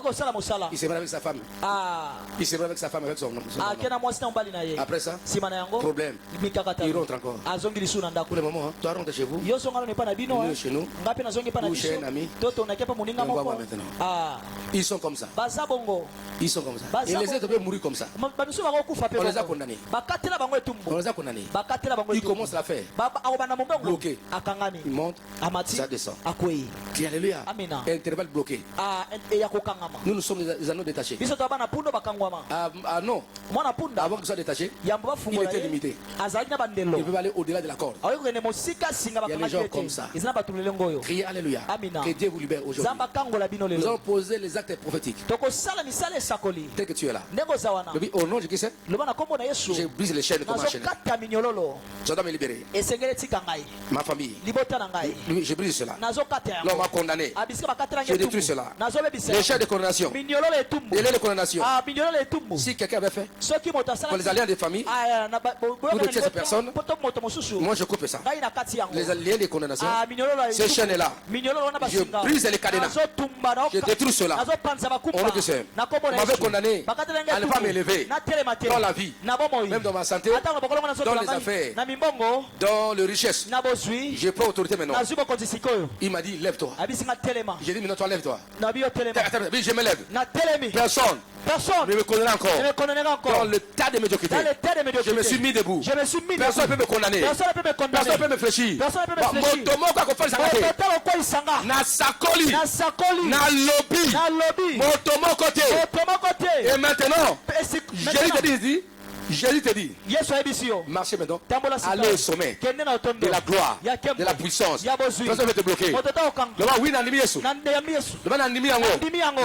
Il se marie avec sa femme. Il se marie avec sa femme, avec son homme. Après ça, problème. Il rentre encore. Pour le moment, toi rentre chez vous. Nous chez nous. Ou chez un ami. On va voir maintenant. Ils sont comme ça. Ils sont comme ça. Et les autres peuvent mourir comme ça. On les a condamnés. On les a condamnés. Ils commencent à faire. Bloqué. Ils montent. Ça descend. Alléluia. Intervalle bloqué. Nous sommes des anneaux détachés. Non. Avant que ça soit détaché, il était limité. Il peut aller au-delà de la corde. Il y a des gens comme ça. Criez Alléluia. Que Dieu vous libère aujourd'hui. Nous allons poser les actes prophétiques. Tel que tu es là. Au nom de Christ, je brise les chaînes comme un chaîne. Je dois me libérer. Ma famille. Je brise cela. L'homme m'a condamné. Je détruis cela. Les chaînes de condamnation. Les liens de condamnation. Si quelqu'un avait fait pour les alliances des familles, pour de ces personnes, moi je coupe ça. Les liens de condamnation, ces chaînes-là, je brise les cadenas. Je détruis cela. On veut que c'est. On m'avait condamné à ne pas m'élever dans la vie, même dans ma santé, dans les affaires, dans les richesses. Je prends autorité maintenant. Il m'a dit, lève-toi. J'ai dit, maintenant toi, lève-toi. Je me lève. Personne ne me condamne encore. Dans le tas de médiocrité, je me suis mis debout. Personne ne peut me condamner. Personne ne peut me fléchir. Na sakoli, na lobby, motomo côté. Et maintenant, Jésus te dit, marchez maintenant, allez au sommet de la gloire, de la puissance. Personne ne peut te bloquer. Oui, nandimi Yesu. Nandimi yango.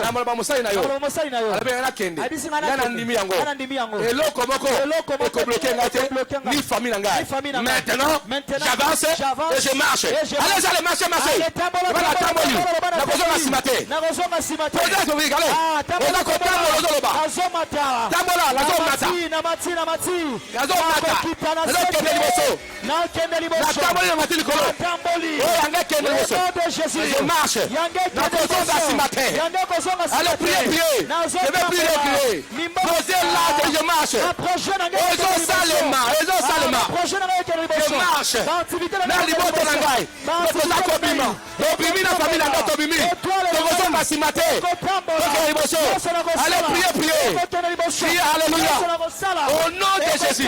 Namaloba musali na yo. Alabe yana kende. Yana nandimi yango. Eloko moko ekobloquer ngate ni famille ngai. Maintenant, j'avance et je marche. Allez, allez, marchez. Bana tamboli. Na kozonga simate. Peut-être que vous allez. On a compris le zoloba. Tambola, la zomata. Je marche. Allez, priez. Je vais prier. Posez là que je marche. Ils ont ça les mains. Je marche. Allez, priez. Alléluia. Au nom de Jésus.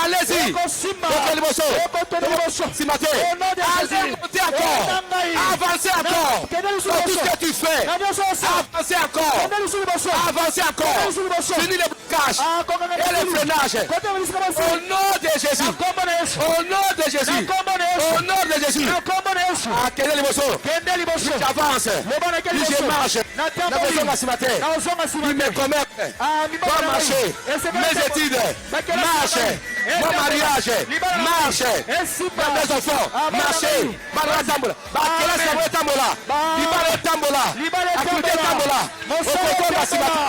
Allez-y. Avancez encore. Dans tout ce que tu fais. Avancez encore. Finis les blocages et les freinages. Au nom de Jésus. J'avance. marche. Il me commet. Toi marcher. Mes études. Marche. Mon mariage. Marche. Mes enfants. Marcher. Barra tambola. Bakela sabwe tambola. Libare tambola. Activité tambola. Au Nasimate.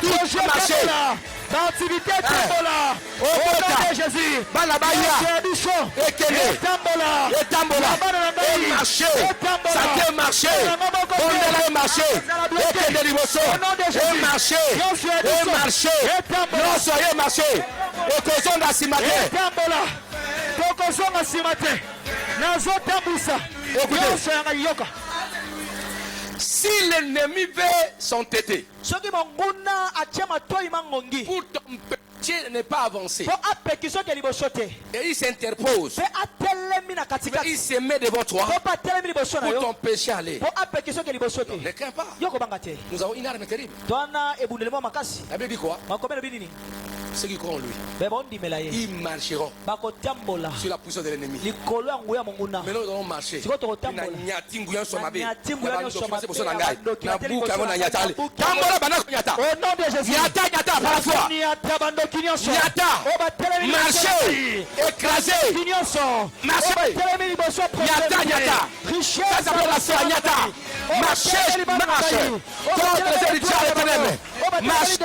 Tout marché. L'activité tambola. Au nom de Jésus. Balabaya. Ekele. Tambola. Et tambola. Et marché. Santé marché. Bondela marché. Ekele liboso. Et marché. Et marché. Non soyez marché. Et kozon Nasimate. Tambola. Kozon Nasimate. Nazo tambusa. Écoutez. Si l'ennemi veut s'entêter pour t'empêcher de ne pas avancer, et il s'interpose, il se met devant toi pour t'empêcher d'aller, ne crains pas. Nous avons une arme terrible. La Bible dit quoi? Ceux qui croient en lui, ils marcheront sur la puissance de l'ennemi. Maintenant nous allons marcher. Marcher, écraser, marcher, ça s'appelle la foi, marcher, marche, contre les héritiers éternels, marcher,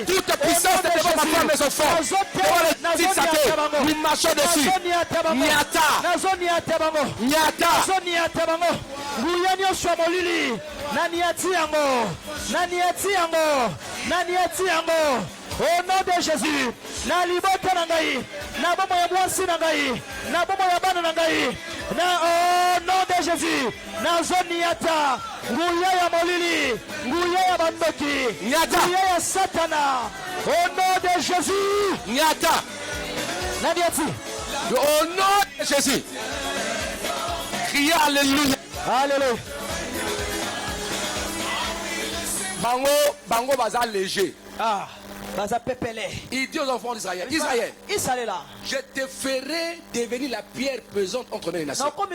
toute puissance de devant ma femme et mes enfants, devant les petites satés, nous marchons dessus, au nom de Jésus, na libota na ngai, na bomo ya mwasi na ngai, na bomo ya bana na ngai, na au nom de Jésus, na zoni yata, nguya ya molili, nguya ya bandoki, nguya ya satana, au nom de Jésus, nyata, na niati, au nom de Jésus, criez alléluia, alléluia. Bango baza léger. Ah. Il dit aux enfants d'Israël, Israël, je te ferai devenir la pierre pesante entre mes nations. Toi,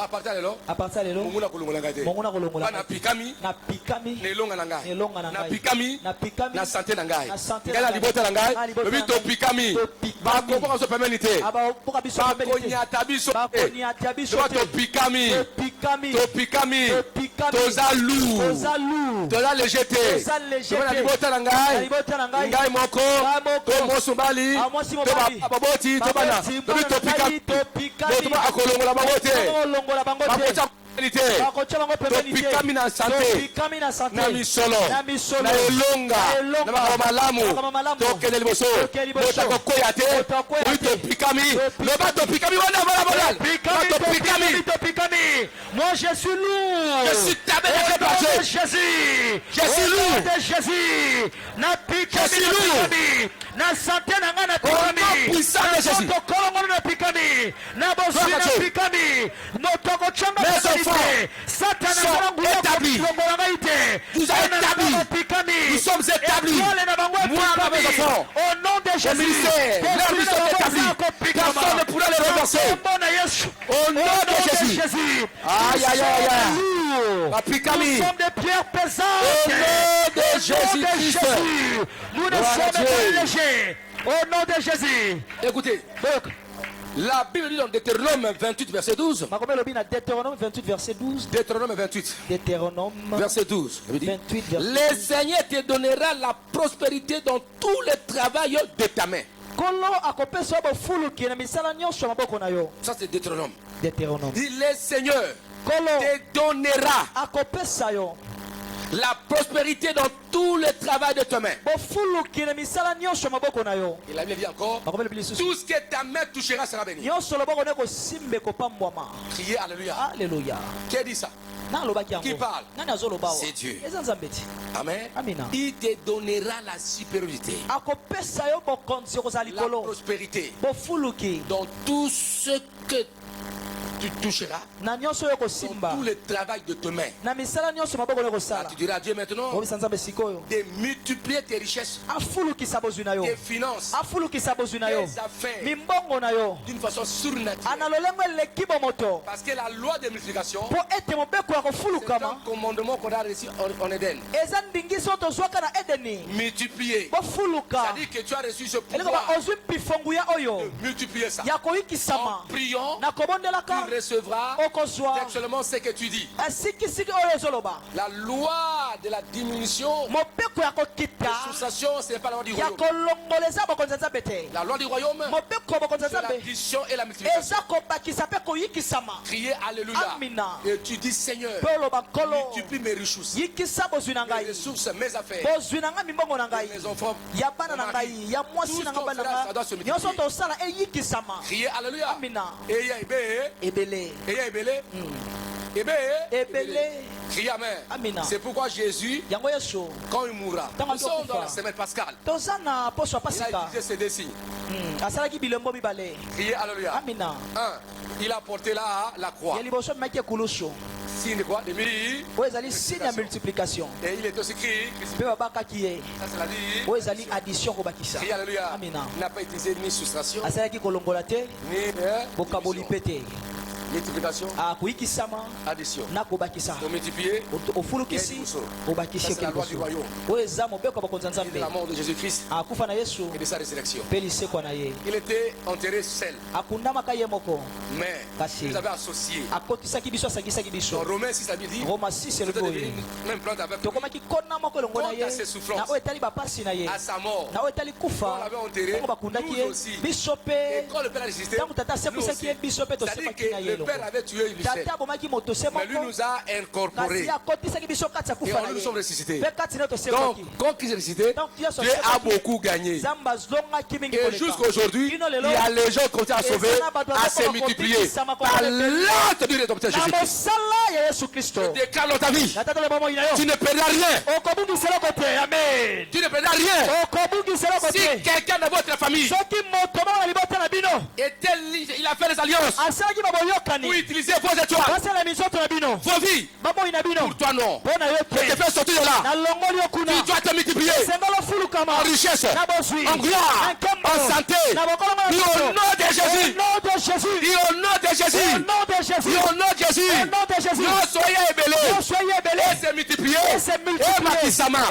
à partir de là, na pikami, na pikami, na santé na ngai. Ngala libota na ngai, lobi to pikami. Ba ko ba so permanité. Ba ko nyata biso. To pikami. To pikami. Toza lourd. De la légèreté. De la libota na ngai. Ngai moko. To mosumbali. To ba baboti. To bana. Lobi to pikami. To ba akolongola babote. Bakota Topikami na santé, na misolo, na elonga, na makamalamu, tokele liboso, motako koyate, topikami, leba topikami wana wana topikami. Moi je suis lourd. Je suis tabernacle par Dieu. Jésus. Je suis lourd. De Jésus. Na pikami. Na santé na ngana pikami. Puissant de Jésus. Tokolo na pikami. Na bosi na pikami. Notoko chamba. Satan sont établis. Vous êtes établis. Nous sommes établis. Moi, mes enfants. Au nom de Jésus. Leur mission est établie. Personne ne pourra les reverser. Au nom de Jésus. Aïe, aïe, aïe, aïe. Nous sommes des pierres pesantes. Au nom de Jésus. Nous ne sommes pas légers. Au nom de Jésus. Écoutez. La Bible dit dans Deutéronome 28, verset 12. Deutéronome 28, verset 12. Deutéronome 28. Deutéronome verset 12. 28, verset 12. Le Seigneur te donnera la prospérité dans tout le travail de ta main. Ça c'est Deutéronome. Le Seigneur te donnera la prospérité dans tout le travail de ta main. Il a dit encore, tout ce que ta main touchera sera béni. Criez alléluia. Alléluia. Qui dit ça? Qui parle? C'est Dieu. Amen. Il te donnera la supériorité, la prospérité dans tout ce que tu toucheras dans tout le travail de tes mains. Tu diras à Dieu maintenant de multiplier tes richesses, tes finances, tes affaires d'une façon surnaturelle. Parce que la loi de multiplication, c'est un commandement qu'on a reçu en Éden. Multiplier. C'est-à-dire que tu as reçu ce pouvoir de multiplier ça. En priant, tu recevras seulement ce que tu dis. La loi de la diminution, la soustraction, ce n'est pas la loi du royaume. La loi du royaume, c'est l'addition et la multiplication. Crier Alléluia. Et tu dis Seigneur, multiplie mes ressources, mes ressources, mes affaires, mes enfants. Tout ce qu'on fera, ça doit se multiplier. Crier Alléluia. Crier Amen. C'est pourquoi Jésus, quand il mourra, nous sommes dans la semaine pascale, il a utilisé ces deux signes. Crier Alléluia. Il a porté là la croix. Signe de quoi? De multiplication. Et il est aussi écrit. Ça c'est la dit. Crier Alléluia. Il n'a pas utilisé ni soustraction, ni multiplication, addition. Pour multiplier, c'est la loi du royaume. Et de la mort de Jésus-Christ et de sa résurrection. Il était enterré seul. Mais il avait associé. Dans Romains 6, ça veut dire même plante avec lui. Quant à ses souffrances, à sa mort, on l'avait enterré, nous aussi. Et quand le Père a résisté, nous aussi. C'est-à-dire que le Père avait tué Michel, mais lui nous a incorporés et nous sommes ressuscités. Donc, quand il est ressuscité, Dieu a beaucoup gagné. Et jusqu'à aujourd'hui, il y a les gens qui ont été à sauver, à se multiplier par l'ordre du rédempteur Jésus-Christ. Je déclare dans ta vie, tu ne perdras rien. Tu ne perdras rien. Si quelqu'un de votre famille il a fait des alliances pour utiliser vos étoiles, vos vies, pour toi non. Je te fais sortir de là. Tu dois te multiplier en richesse, en gloire, en santé. Dis au nom de Jésus. Dis au nom de Jésus. Dis au nom de Jésus. Non, soyez ébellés. Et se multiplier. Et bakisama.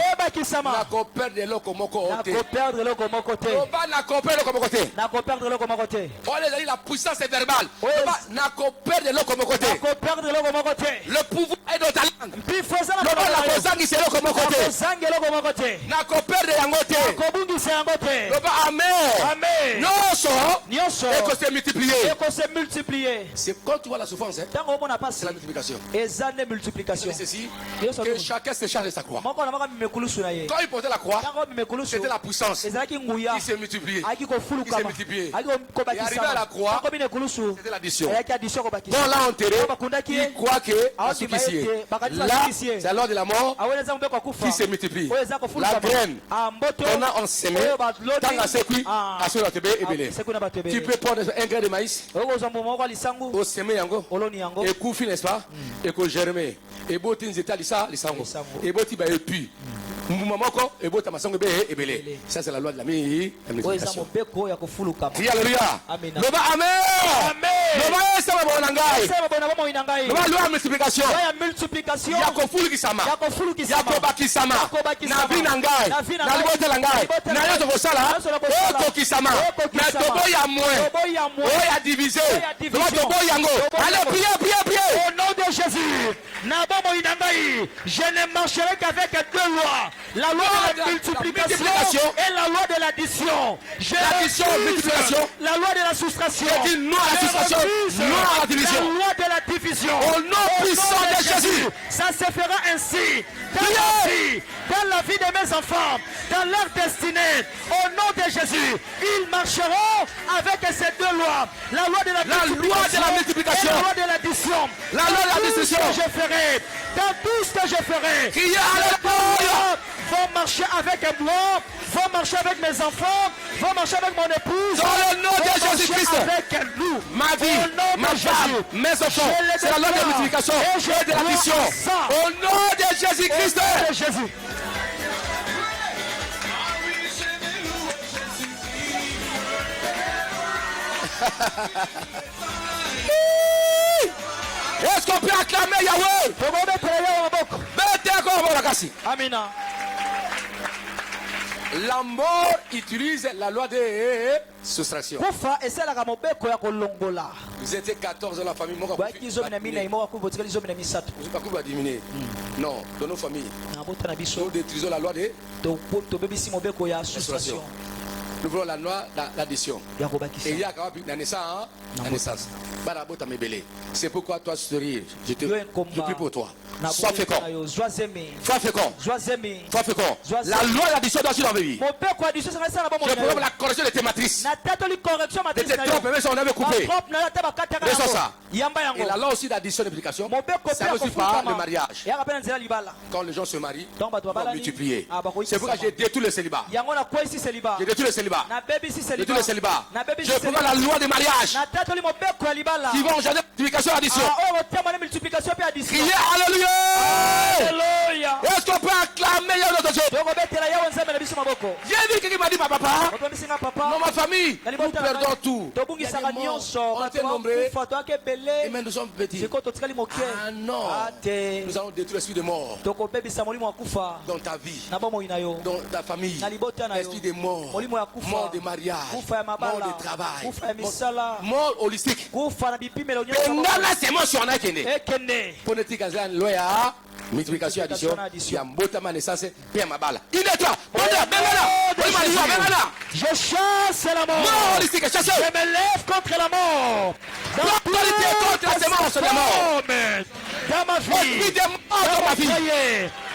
Nako perdre l'oko moko côté. On les a dit la puissance est verbale. Nako perdre l'oko moko côté. Le pouvoir est dans ta langue. La pozangi c'est l'oko moko côté. Nako perdre yango te. Amen. Non so. Et que se multiplier. C'est quand tu vois la souffrance, c'est la multiplication. C'est ceci, que chacun se charge de sa croix. Quand il portait la croix, c'était la puissance qui s'est multipliée. Et arrivé à la croix, c'était l'addition. Quand l'a enterré, il croit que c'est suffisant. Là, c'est alors de la mort qui se multiplie. La graine qu'on a ensemé, tant à ce qui a sur la tébé et belé. Tu peux prendre un grain de maïs, au semer yango, et couper, n'est-ce pas? Et que germer. Et botin zeta lisa lisango. Et boti ba epi. Mumamoko et bota masango be ebele. Ça c'est la loi de la multiplication. Alléluia. Amen. Amen. Ça va bon nangai. Loi de multiplication. Yakofulu kisama. Yakobakisama. Nabi nangai. Na bota nangai. Na yoto kosala. Oko kisama. Na tobo ya moins. Oya divisé. Tobo yango. Allez priez. Au nom de Jésus. Je ne marcherai qu'avec deux lois. La loi de la multiplication et la loi de l'addition. La loi de la soustraction. Non à la soustraction. Non à la division. La loi de la division. Au nom puissant de Jésus. Ça se fera ainsi. Dans la vie de mes enfants. Dans leur destinée. Au nom de Jésus. Ils marcheront avec ces deux lois. La loi de la multiplication. La loi de l'addition. La loi de la distribution. Je ferai. Dans tout ce que je ferai. Criez alléluia. Vont marcher avec moi. Vont marcher avec mes enfants. Vont marcher avec mon épouse. Dans le nom de Jésus-Christ. Avec nous. Ma vie, ma femme, mes enfants. C'est la loi de la multiplication et de l'addition. Au nom de Jésus-Christ. De Jésus. Est-ce qu'on peut acclamer Yahweh? Amina. La mort utilise la loi de soustraction. Vous étiez 14 dans la famille. Vous n'avez pas diminuer. Non, dans nos familles, nous détruisons la loi de soustraction. Nous voulons la loi d'addition. Et il y a la naissance. C'est pourquoi toi, je prie pour toi. Sois fécond. Sois fécond. Sois fécond. La loi d'addition doit suivre dans ma vie. Je prends la correction de tes matrices. De tes trompes, même si on avait coupé. Laissons ça. Et la loi aussi d'addition et d'application, ça ne suit pas le mariage. Quand les gens se marient, ils vont multiplier. C'est pourquoi j'ai détruit le célibat. J'ai détruit le célibat. Détruit le célibat. Je prends la loi des mariages qui vont engendrer multiplication et addition. Criez alléluia. Alléluia. Est-ce qu'on peut acclamer notre Dieu? J'ai vu quelqu'un m'a dit, ma papa, dans ma famille, nous perdons tout. On était nombreux, et même nous sommes petits. Ah non, nous allons détruire l'esprit de mort dans ta vie, dans ta famille. Esprit de mort, mort de mariage, mort de travail, mort holistique. C'est moi sur un kene. Politique à loya, multiplication addition, il y a mbotama naissance, bien ma balle. Il est toi. Je chasse la mort. Mort holistique, chasse. Je me lève contre la mort. Contre la mort. Dans ma vie. Dans ma vie.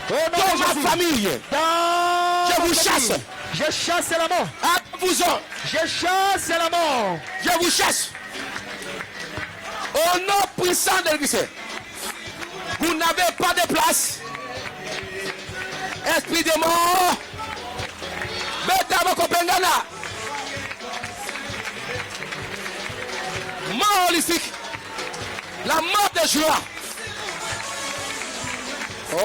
Dans ma famille. Je vous chasse. Je chasse la mort. Je chasse la mort. Je vous chasse. Au nom puissant de Christ. Vous n'avez pas de place. Esprit de mort. Mort holistique. La mort de joie. Oh.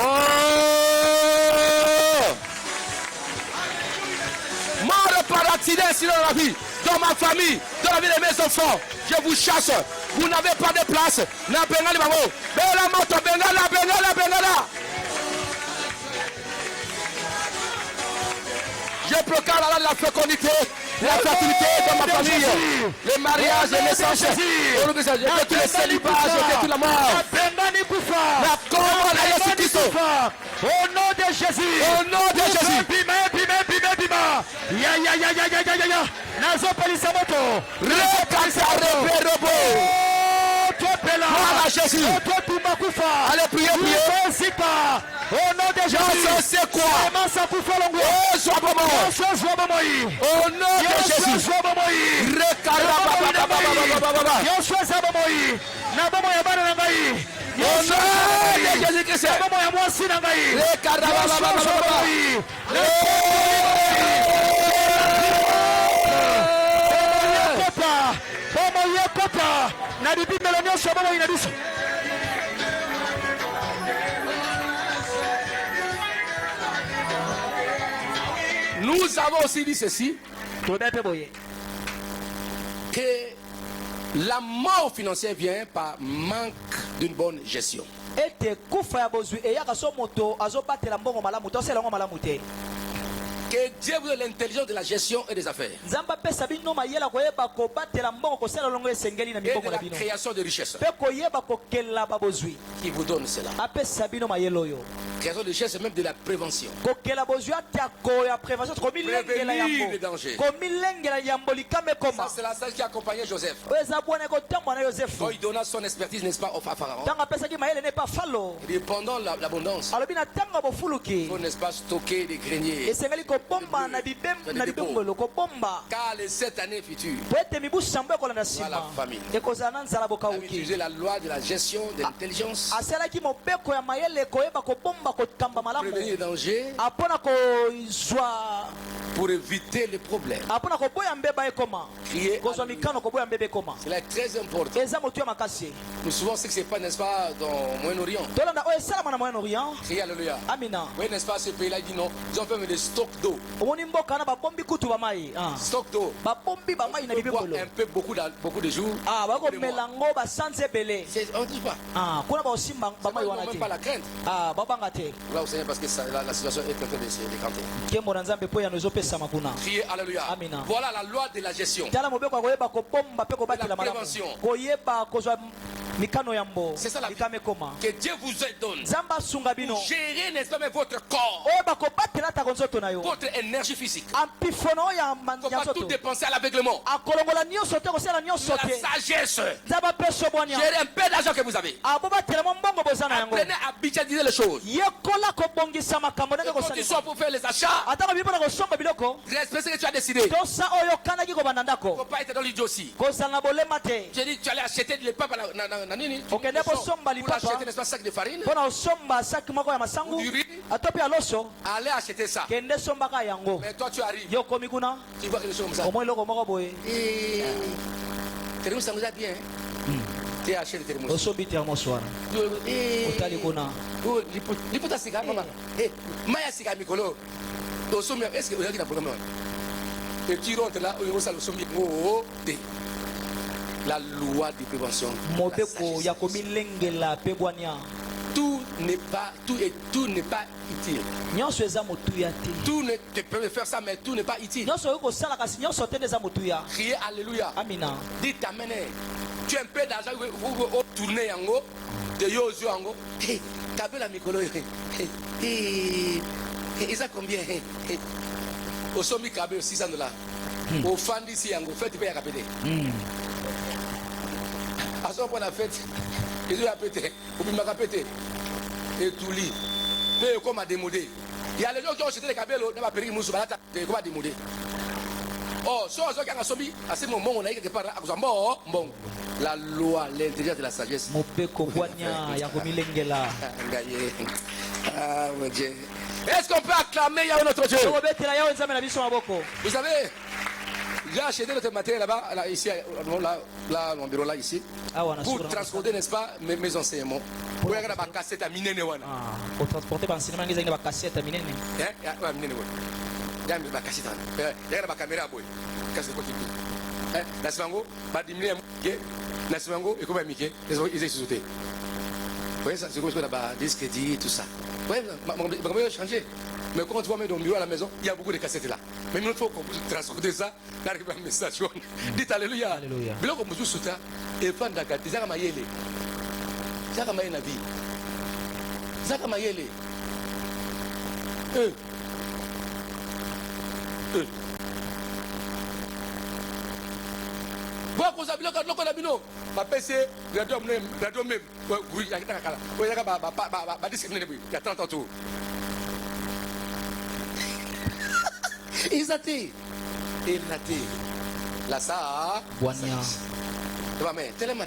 Mort par accident sinon dans la vie. Dans ma famille, dans la vie de mes enfants, je vous chasse. Vous n'avez pas de place. Je proclame la fécondité, la fertilité dans ma famille, les mariages, les naissances. Je détruis le célibat, je détruis la mort. La combat de Jésus-Christ. Au nom de Jésus. Au nom de Jésus. Bima. Ya. Nazo pelisa moto. Voilà Jésus. Allez priez. Au nom de Jésus. C'est quoi? Oh, sois bon. Au nom de Jésus. Jésus-Christ. Nous avons aussi dit ceci, que la mort financière vient par manque d'une bonne gestion. Que Dieu vous donne l'intelligence de la gestion et des affaires. Et de la création de richesses. Qui vous donne cela. Création de richesses et même de la prévention. Prévenir les dangers. Ça c'est la salle qui accompagnait Joseph. Quand il donna son expertise, n'est-ce pas, au Pharaon. Et pendant l'abondance, il faut, n'est-ce pas, stocker des greniers. car les 7 années futures sera la famine. Il a utilisé la loi de la gestion de l'intelligence prévenir les dangers pour éviter les problèmes. Crier cela est très important. Nous souvent c'est que c'est pas, n'est-ce pas, dans le Moyen-Orient. Crier alléluia. Oui, n'est-ce pas, ce pays-là, il dit non, ils ont fait des stocks d'eau. Stock d'eau. Pourquoi un peu beaucoup de jours? On ne dit pas. On n'a même pas la crainte. Là au Seigneur, parce que la situation est en train de se décanter. Criez alléluia. Voilà la loi de la gestion. La prévention. C'est ça la vie que Dieu vous donne pour gérer, n'est-ce pas, votre corps, votre énergie physique. Il ne faut pas tout dépenser à l'aveuglement. La sagesse. Gérez un peu d'argent que vous avez. Apprenez à budgétiser les choses. Quand tu sois pour faire les achats, respectez ce que tu as décidé. Il ne faut pas être dans l'idiotie. J'ai dit tu allais acheter de l'épape pour acheter, n'est-ce pas, sac de farine ou du riz. Allez acheter ça. Mais toi tu arrives, tu vois quelque chose comme ça. Thermos, ça nous a bien. Tu as acheté le thermos. Est-ce que vous avez un programme? Et tu rentres là, la loi de prévention. Tout n'est pas utile. Tout ne te peut faire ça, mais tout n'est pas utile. Criez alléluia. Dites amen. Tu as un peu d'argent, vous tournez en haut, de Yosu en haut. T'as vu la micro? Ils ont combien? Au sommet, il y a $600. Au fan d'ici, en haut, faites payer à répéter. À ce point, on a fait, ils ont répété, ils ont répété, et tout lit, mais comme à démodé. Il y a les gens qui ont acheté les cabelles, on va payer Moussou, comme à démodé. Oh, si on a un sommet, à ce moment, on a quelque part, bon, la loi, l'intelligence de la sagesse. Ah, mon Dieu. Est-ce qu'on peut acclamer Yahweh notre Dieu? Vous savez, j'ai acheté notre matériel là-bas, là, ici, là, mon bureau là, ici, pour transporter, n'est-ce pas, mes enseignements. Pour regarder ma cassette à Minene. Pour transporter ma cassette à Minene. Il y a ma cassette. Il y a ma caméra. Cassette quoi tu dis? Nasimango, badimine Nasimango, et comment Mickey, ils ont sauté. Vous voyez ça, c'est comme ça qu'on a discrédit, tout ça. Oui, mon bureau a changé. Mais quand tu vois dans le bureau à la maison, il y a beaucoup de cassettes là. Mais il faut qu'on puisse transporter ça, d'arriver à un message. Dites alléluia. Alléluia. Mais là, on peut soutenir et faire de la carte. Zaka Mayele. Zaka Mayele na vie. Zaka Mayele. Bon, vous avez le bino. Ma PC, radio même, oui, il y a un cas. Il y a un 30 ans tout. Ils étaient. Là, ça. Mais tellement.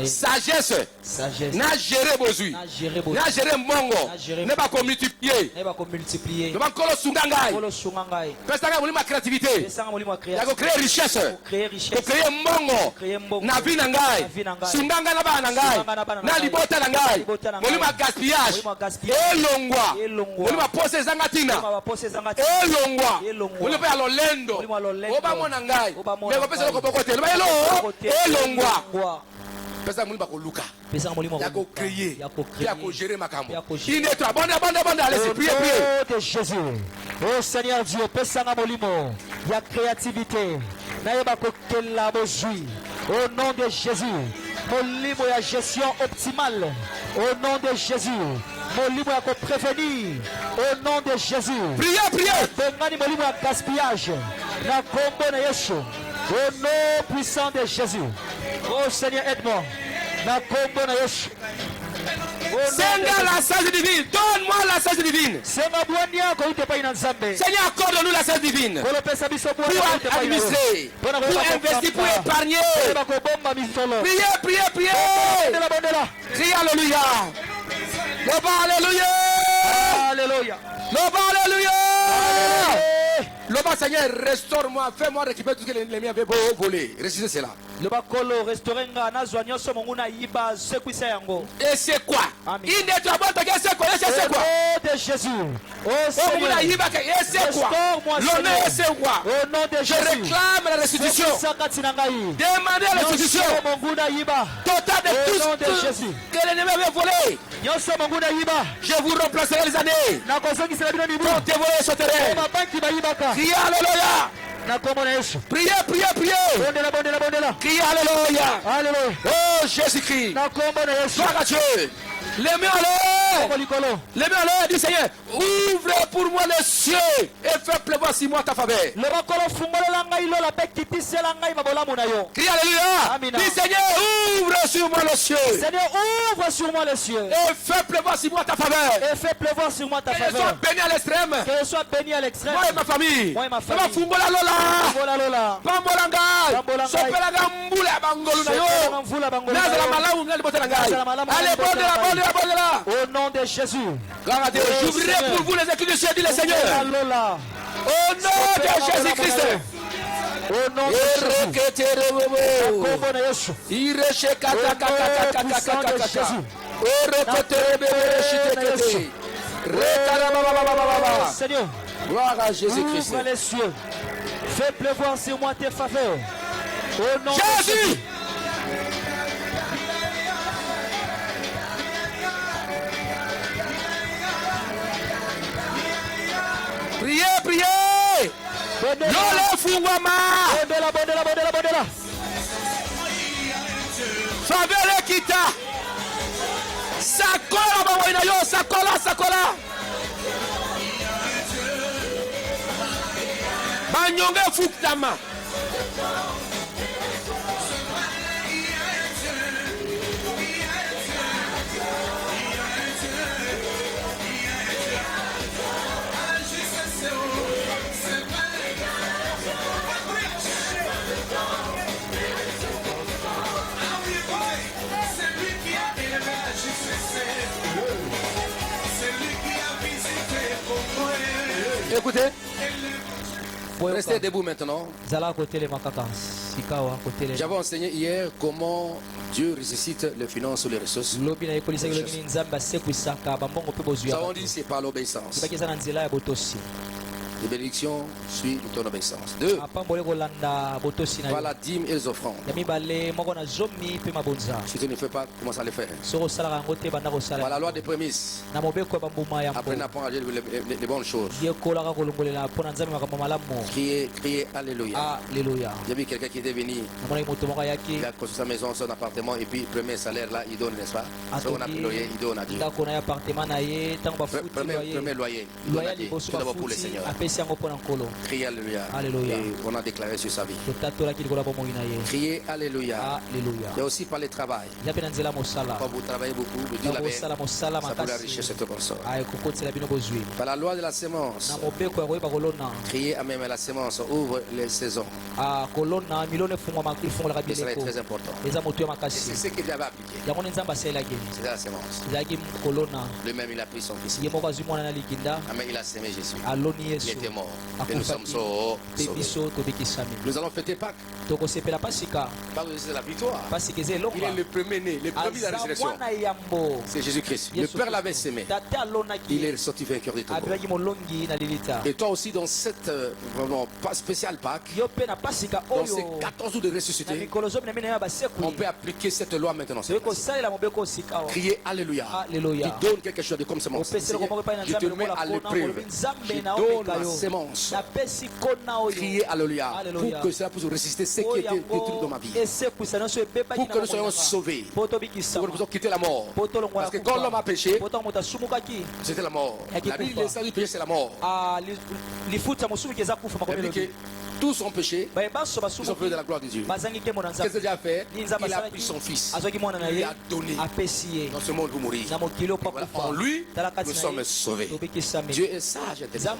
Sagesse. N'a géré Bozui. N'a géré Mongo. N'a pas multiplié. N'a pas sungangai. Pestanga ma créativité. N'a pas créé richesse. N'a créé Mongo. N'a vu nangai. Sunganga n'a pas nangai. N'a libota nangai. Molima gaspillage. Elongwa. Molima pose zangatina. Elongwa. Molima alolendo. Oba monangai. Mais on peut se recopoter. Elongwa. Pesa muli bako luka. Yako créer. Yako gérer makambo. Il est toi. Bande. Allez, priez. Au nom de Jésus. Oh Seigneur Dieu, pesa molimo. Ya créativité. Na yebako kella bozui. Au nom de Jésus. Molimo ya gestion optimale. Au nom de Jésus. Molimo ya ko prévenir. Au nom de Jésus. Priez. Bengani molimo ya gaspillage. Na kombo na Yesu. Au nom puissant de Jésus. Oh Seigneur, aide-moi. Seigneur, la sagesse divine. Donne-moi la sagesse divine. Seigneur, accorde-nous la sagesse divine. Pour administrer, pour investir, pour épargner. Priez, priez, priez. Criez Alléluia. Alléluia. Alléluia. Alléluia. Le Seigneur, restaure-moi, fais-moi récupérer tout ce que les miens avaient volé. Récissez cela. Et c'est quoi? Il n'est pas bon, c'est quoi? C'est quoi? De Jésus. Oh Seigneur. Et c'est quoi? L'honneur, c'est quoi? Au nom de Jésus. Je réclame la restitution. Demandez la restitution. Total de tout ce que l'ennemi avait volé. Je vous remplacerai les années. Pour dévorer ce terrain. Criez Alléluia. Priez, priez, priez. Criez Alléluia. Oh Jésus-Christ. Gloire à Dieu. Les mains en l'air. Les mains en l'air du Seigneur. Ouvre pour moi les cieux et fais pleuvoir sur moi ta faveur. Crie Alléluia. Dis Seigneur, ouvre sur moi les cieux. Seigneur, ouvre sur moi les cieux. Et fais pleuvoir sur moi ta faveur. Et fais pleuvoir sur moi ta faveur. Que je sois béni à l'extrême. Que je sois béni à l'extrême. Moi et ma famille. Moi et ma famille. Fungola lola. Pambolanga. Sopelaga mbula bangolu na yo. Nazala malamu ngali botela ngai. Allez, bonne. Au nom de Jésus. J'ouvrirai pour vous les écrits du ciel, dit le Seigneur. Au nom de Jésus-Christ. Au nom de Jésus. Seigneur, gloire à Jésus-Christ. Ouvre les cieux. Fais pleuvoir sur moi tes faveurs. Au nom de Jésus. Priez, priez. Lole fungwama. Bondela. Favele kita. Sakola bawaina yo, sakola. Banyonge fuktama. Écoutez, restez debout maintenant. J'avais enseigné hier comment Dieu ressuscite les finances ou les ressources. Nous avons dit c'est par l'obéissance. Les bénédictions suivent ton obéissance. 2. Par la dîme et les offrandes. Si tu ne fais pas, comment ça le faire? Par la loi des prémices. Après n'apprendre à dire les bonnes choses. Criez Alléluia. J'ai vu quelqu'un qui était venu. Il a construit sa maison, son appartement, et puis le premier salaire là, il donne, n'est-ce pas? Si on a pris loyer, il donne à Dieu. Premier loyer, il donne à Dieu. Tout d'abord pour le Seigneur. Criez Alléluia. Et on a déclaré sur sa vie. Criez Alléluia. Il y a aussi par le travail. Quand vous travaillez beaucoup, vous dites la paix, ça pour la richesse et tout comme ça. Par la loi de la sémence. Criez Amen. La sémence ouvre les saisons. Et cela est très important. C'est ce qu'il avait appliqué. C'est la sémence. Le même il a pris son fils. Amen. Il a sémé Jésus. Il était mort. Et nous sommes sauvés. Nous allons fêter Pâques. Pâques, c'est la victoire. Il est le premier-né, le premier de la résurrection. C'est Jésus-Christ. Le Père l'avait sémé. Il est sorti vainqueur de tout. Et toi aussi, dans cette spéciale Pâques, dans ces 14 jours de ressuscité, on peut appliquer cette loi maintenant. Crier Alléluia. Qui donne quelque chose de comme semence. Je te mets à l'épreuve. Je donne ma sémence. Criez Alléluia. Pour que cela puisse résister ce qui était détruit dans ma vie. Pour que nous soyons sauvés. Pour que nous puissions quitter la mort. Parce que quand l'homme a péché, c'était la mort. La vie, le salut du péché, c'est la mort. tous ont péché. Ils ont fait de la gloire de Dieu. Qu'est-ce que Dieu a fait? Il a pris son fils. Il a donné. Dans ce monde, vous mourrez. Voilà, en lui, nous sommes sauvés. Dieu est sage, intelligent.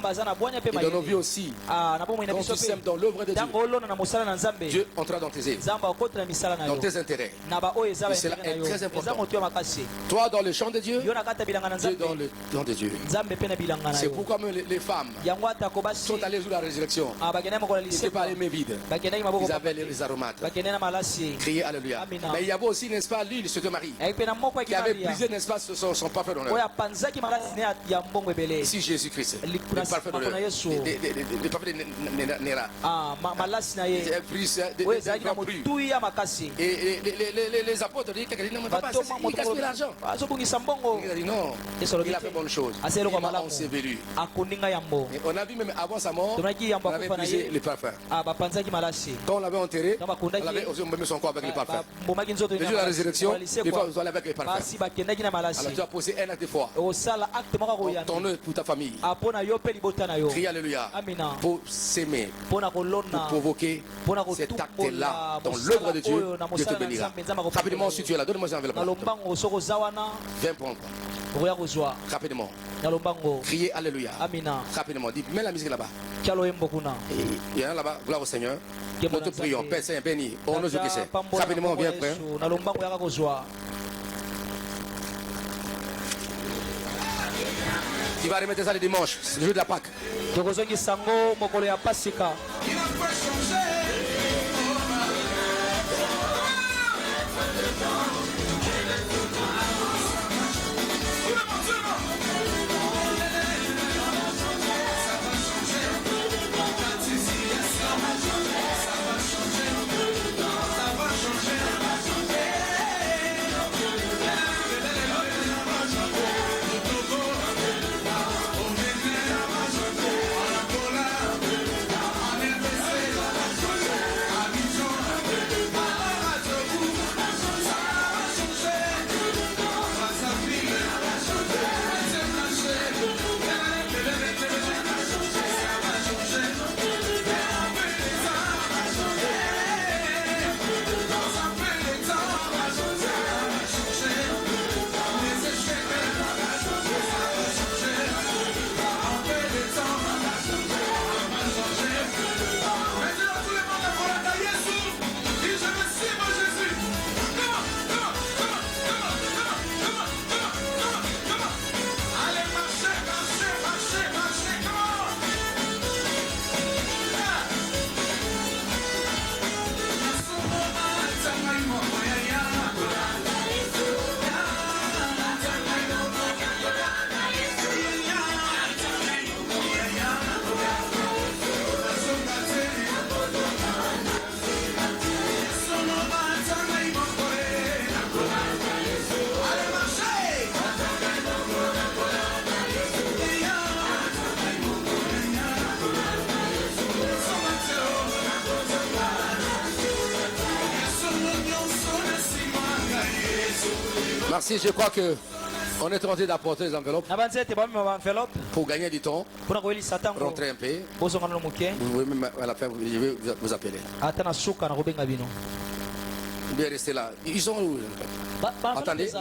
Et dans nos vies aussi, quand tu sèmes dans l'œuvre de Dieu, Dieu entrera dans tes œuvres, dans tes intérêts. Et cela est très important. Toi dans le champ de Dieu, Dieu dans le champ de Dieu. C'est pourquoi même les femmes sont allées sous la résurrection. Ils n'étaient pas allés mais vides. Ils avaient les aromates. Criez Alléluia. Mais il y avait aussi, n'est-ce pas, l'huile, ce de Marie, qui avait brisé, n'est-ce pas, son parfait d'honneur. Ici Jésus-Christ, le parfait d'honneur, le parfait de Néra. Et les apôtres disent qu'il gaspille l'argent. Il a dit non, il a fait bonne chose. Il m'a enseveli. Et on a vu même avant sa mort, on avait brisé le parfum. Quand on l'avait enterré, on avait aussi mis son corps avec le parfum. Le jour de la résurrection, les fois vous allez avec le parfum. Alors tu as posé un acte de foi. Ton œuvre pour ta famille. Crie Alléluia. Pour s'aimer, pour provoquer cet acte-là dans l'œuvre de Dieu, Dieu te bénira. Rapidement, si tu es là, donne-moi un enveloppe. Viens prendre. Rapidement. Criez Alléluia. Rapidement. Dis, mets la musique là-bas. Il y en a là-bas. Gloire au Seigneur. Nous te prions. Père Saint, béni. On nous Christ. Rapidement, viens, frère. Tu vas remettre ça le dimanche, c'est le jour de la Pâque. Merci, je crois que on est en train d'apporter les enveloppes pour gagner du temps, rentrer un peu. Vous pouvez même à la fin, je vais vous appeler. Bien rester là. Ils sont où? Attendez,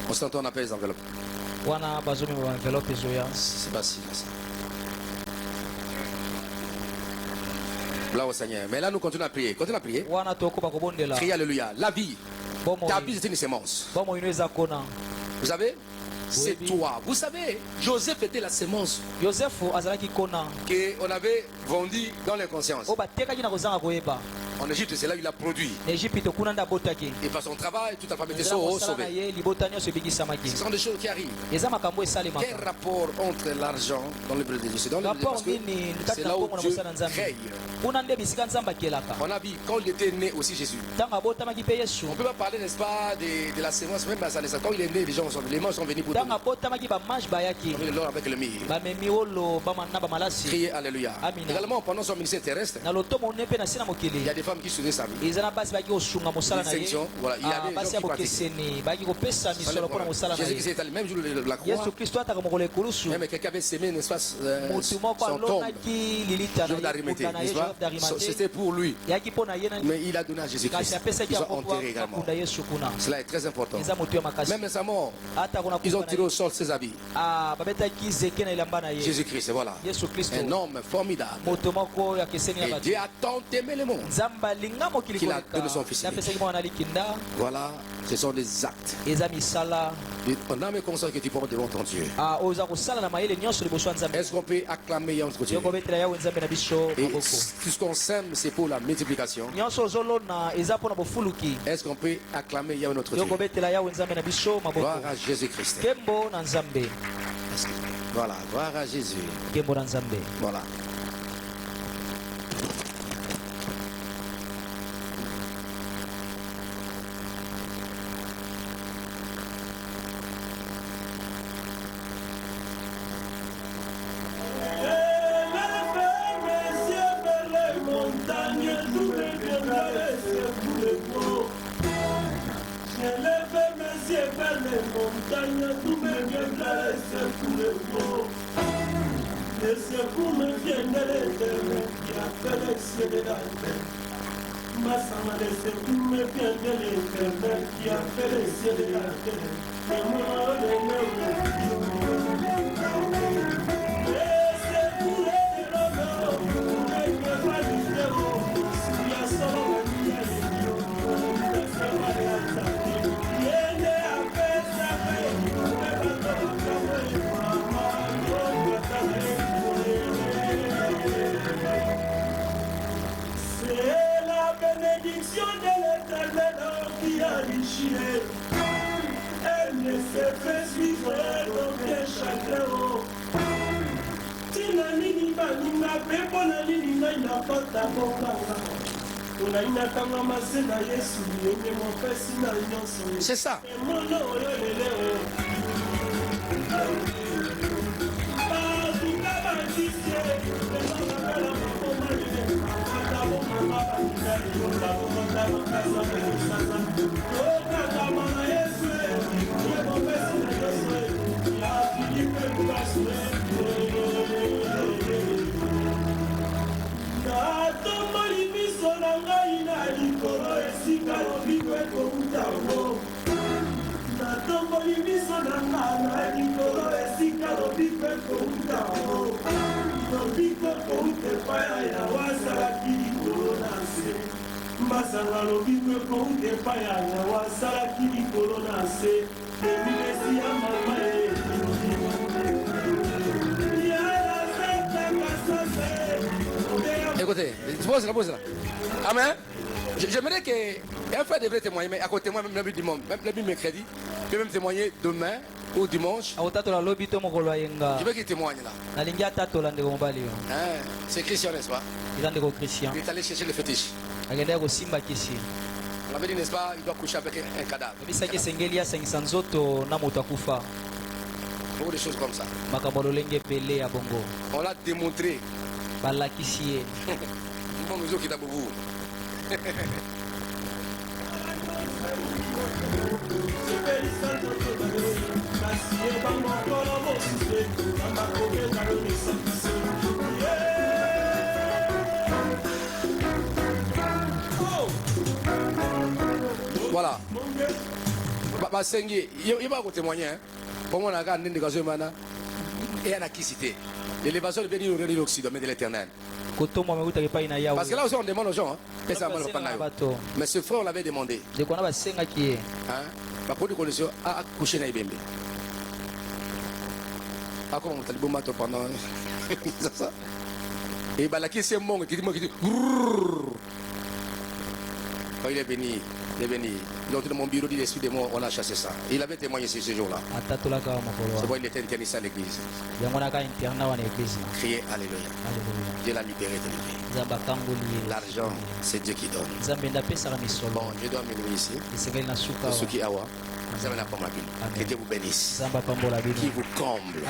on s'entend, on appelle les enveloppes. C'est facile ça. Là au Seigneur. Mais là nous continuons à prier. Continue à prier. Criez Alléluia. La vie. Ta vie c'est une sémence. Vous savez? C'est toi. Vous savez, Joseph était la sémence qu'on avait vendue dans les consciences. En Égypte, c'est là qu'il a produit. Et par son travail, toute la famille était sauvée. Ce sont des choses qui arrivent. Quel rapport entre l'argent dans le blé de Dieu? C'est dans le blé parce que c'est là où Dieu crée. On a vu quand il était né aussi Jésus. On ne peut pas parler, n'est-ce pas, de la sémence, même à naissance. Quand il est né, les gens sont venus pour donner. L'or avec le mire. Criez Alléluia. Également, pendant son ministère terrestre, il y a des fois femmes qui soutenaient sa vie. Distinction, voilà, il y avait des gens qui pratiquaient. Jésus-Christ est allé même jour de la croix. Même quelqu'un avait semé un espace son tombe. Job d'Arimathée, n'est-ce pas? C'était pour lui. Mais il a donné à Jésus-Christ. Ils ont enterré également. Cela est très important. Même à sa mort, ils ont tiré au sol ses habits. Jésus-Christ, voilà. Un homme formidable. Et Dieu a tant aimé le monde qu'il a donné son fils. Voilà, ce sont des actes. On a mes conscience que tu portes devant ton Dieu. Est-ce qu'on peut acclamer notre Dieu? Et tout ce qu'on sème, c'est pour la multiplication. Est-ce qu'on peut acclamer Yahweh notre Dieu? Gloire à Jésus-Christ. Voilà, gloire à Jésus. Voilà. Les secours me viennent de l'Éternel qui a fait les cieux et la terre. Ma sama, les secours me viennent de l'Éternel qui a fait les cieux et la terre. C'est moi le les secours de l'homme, mais que va l'idée, s'il y a seulement un milliard de c'est moi la terre. Il est à faire sa paix, mais pas de c'est la bénédiction de l'Éternel qui a déchiré. Elle ne se fait suivre d'aucun chagrin. Tina nini baninga pepo na nini na inapata bokanga. Tona inakanga masena Yesu yenge mopesi na nyonso. C'est ça. Emono oyo leleo. Écoutez, pose là. Amen. J'aimerais qu'un frère devrait témoigner, mais à côté de moi, même le dimanche, même le mercredi, je peux même témoigner demain ou dimanche. Je veux qu'il témoigne là. C'est Christian, n'est-ce pas? Il est allé chercher le fétiche. On avait dit, n'est-ce pas, il doit coucher avec un cadavre. Beaucoup de choses comme ça. On l'a démontré. Bon, nous qui beaucoup. Voilà. Basengi, il va vous témoigner. Pour moi, on a gagné des gazeux maintenant. Et on a qui cité. L'élévation de béni au réel l'Occident, mais de l'éternel. Parce que là aussi on demande aux gens, mais ce frère on l'avait demandé. La produit condition a couché na ibembe. Ah comment on t'a dit bon matin pendant ça. Et bah la qui c'est mon qui dit moi qui dit. Il est béni. Donc dans mon bureau dit l'esprit de moi on a chassé ça. Il avait témoigné ce jour-là. C'est pourquoi il était interné à l'église. Criez alléluia. Dieu l'a libéré de lui. L'argent, c'est Dieu qui donne. Bon, je dois me lever ici. Suki Awa. Que Dieu vous bénisse. Qu'il vous comble.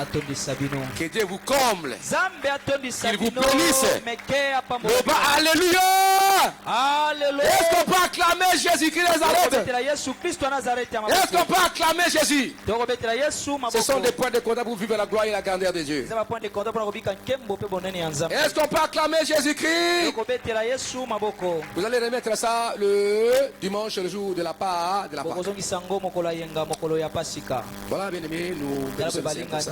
Que Dieu vous comble. Qu'il vous bénisse. Alléluia. Alléluia. Est-ce qu'on peut acclamer Jésus-Christ de Nazareth? Est-ce qu'on peut acclamer Jésus? Ce sont des points de contact pour vivre la gloire et la grandeur de Dieu. Est-ce qu'on peut acclamer Jésus-Christ? Vous allez remettre ça le dimanche, le jour de la Pâque. Voilà, bien aimé, nous bénissons ça.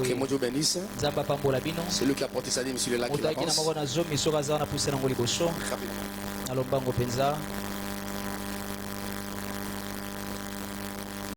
Que mon Dieu bénisse. C'est lui qui a porté sa dîme sur le lac. Rapidement.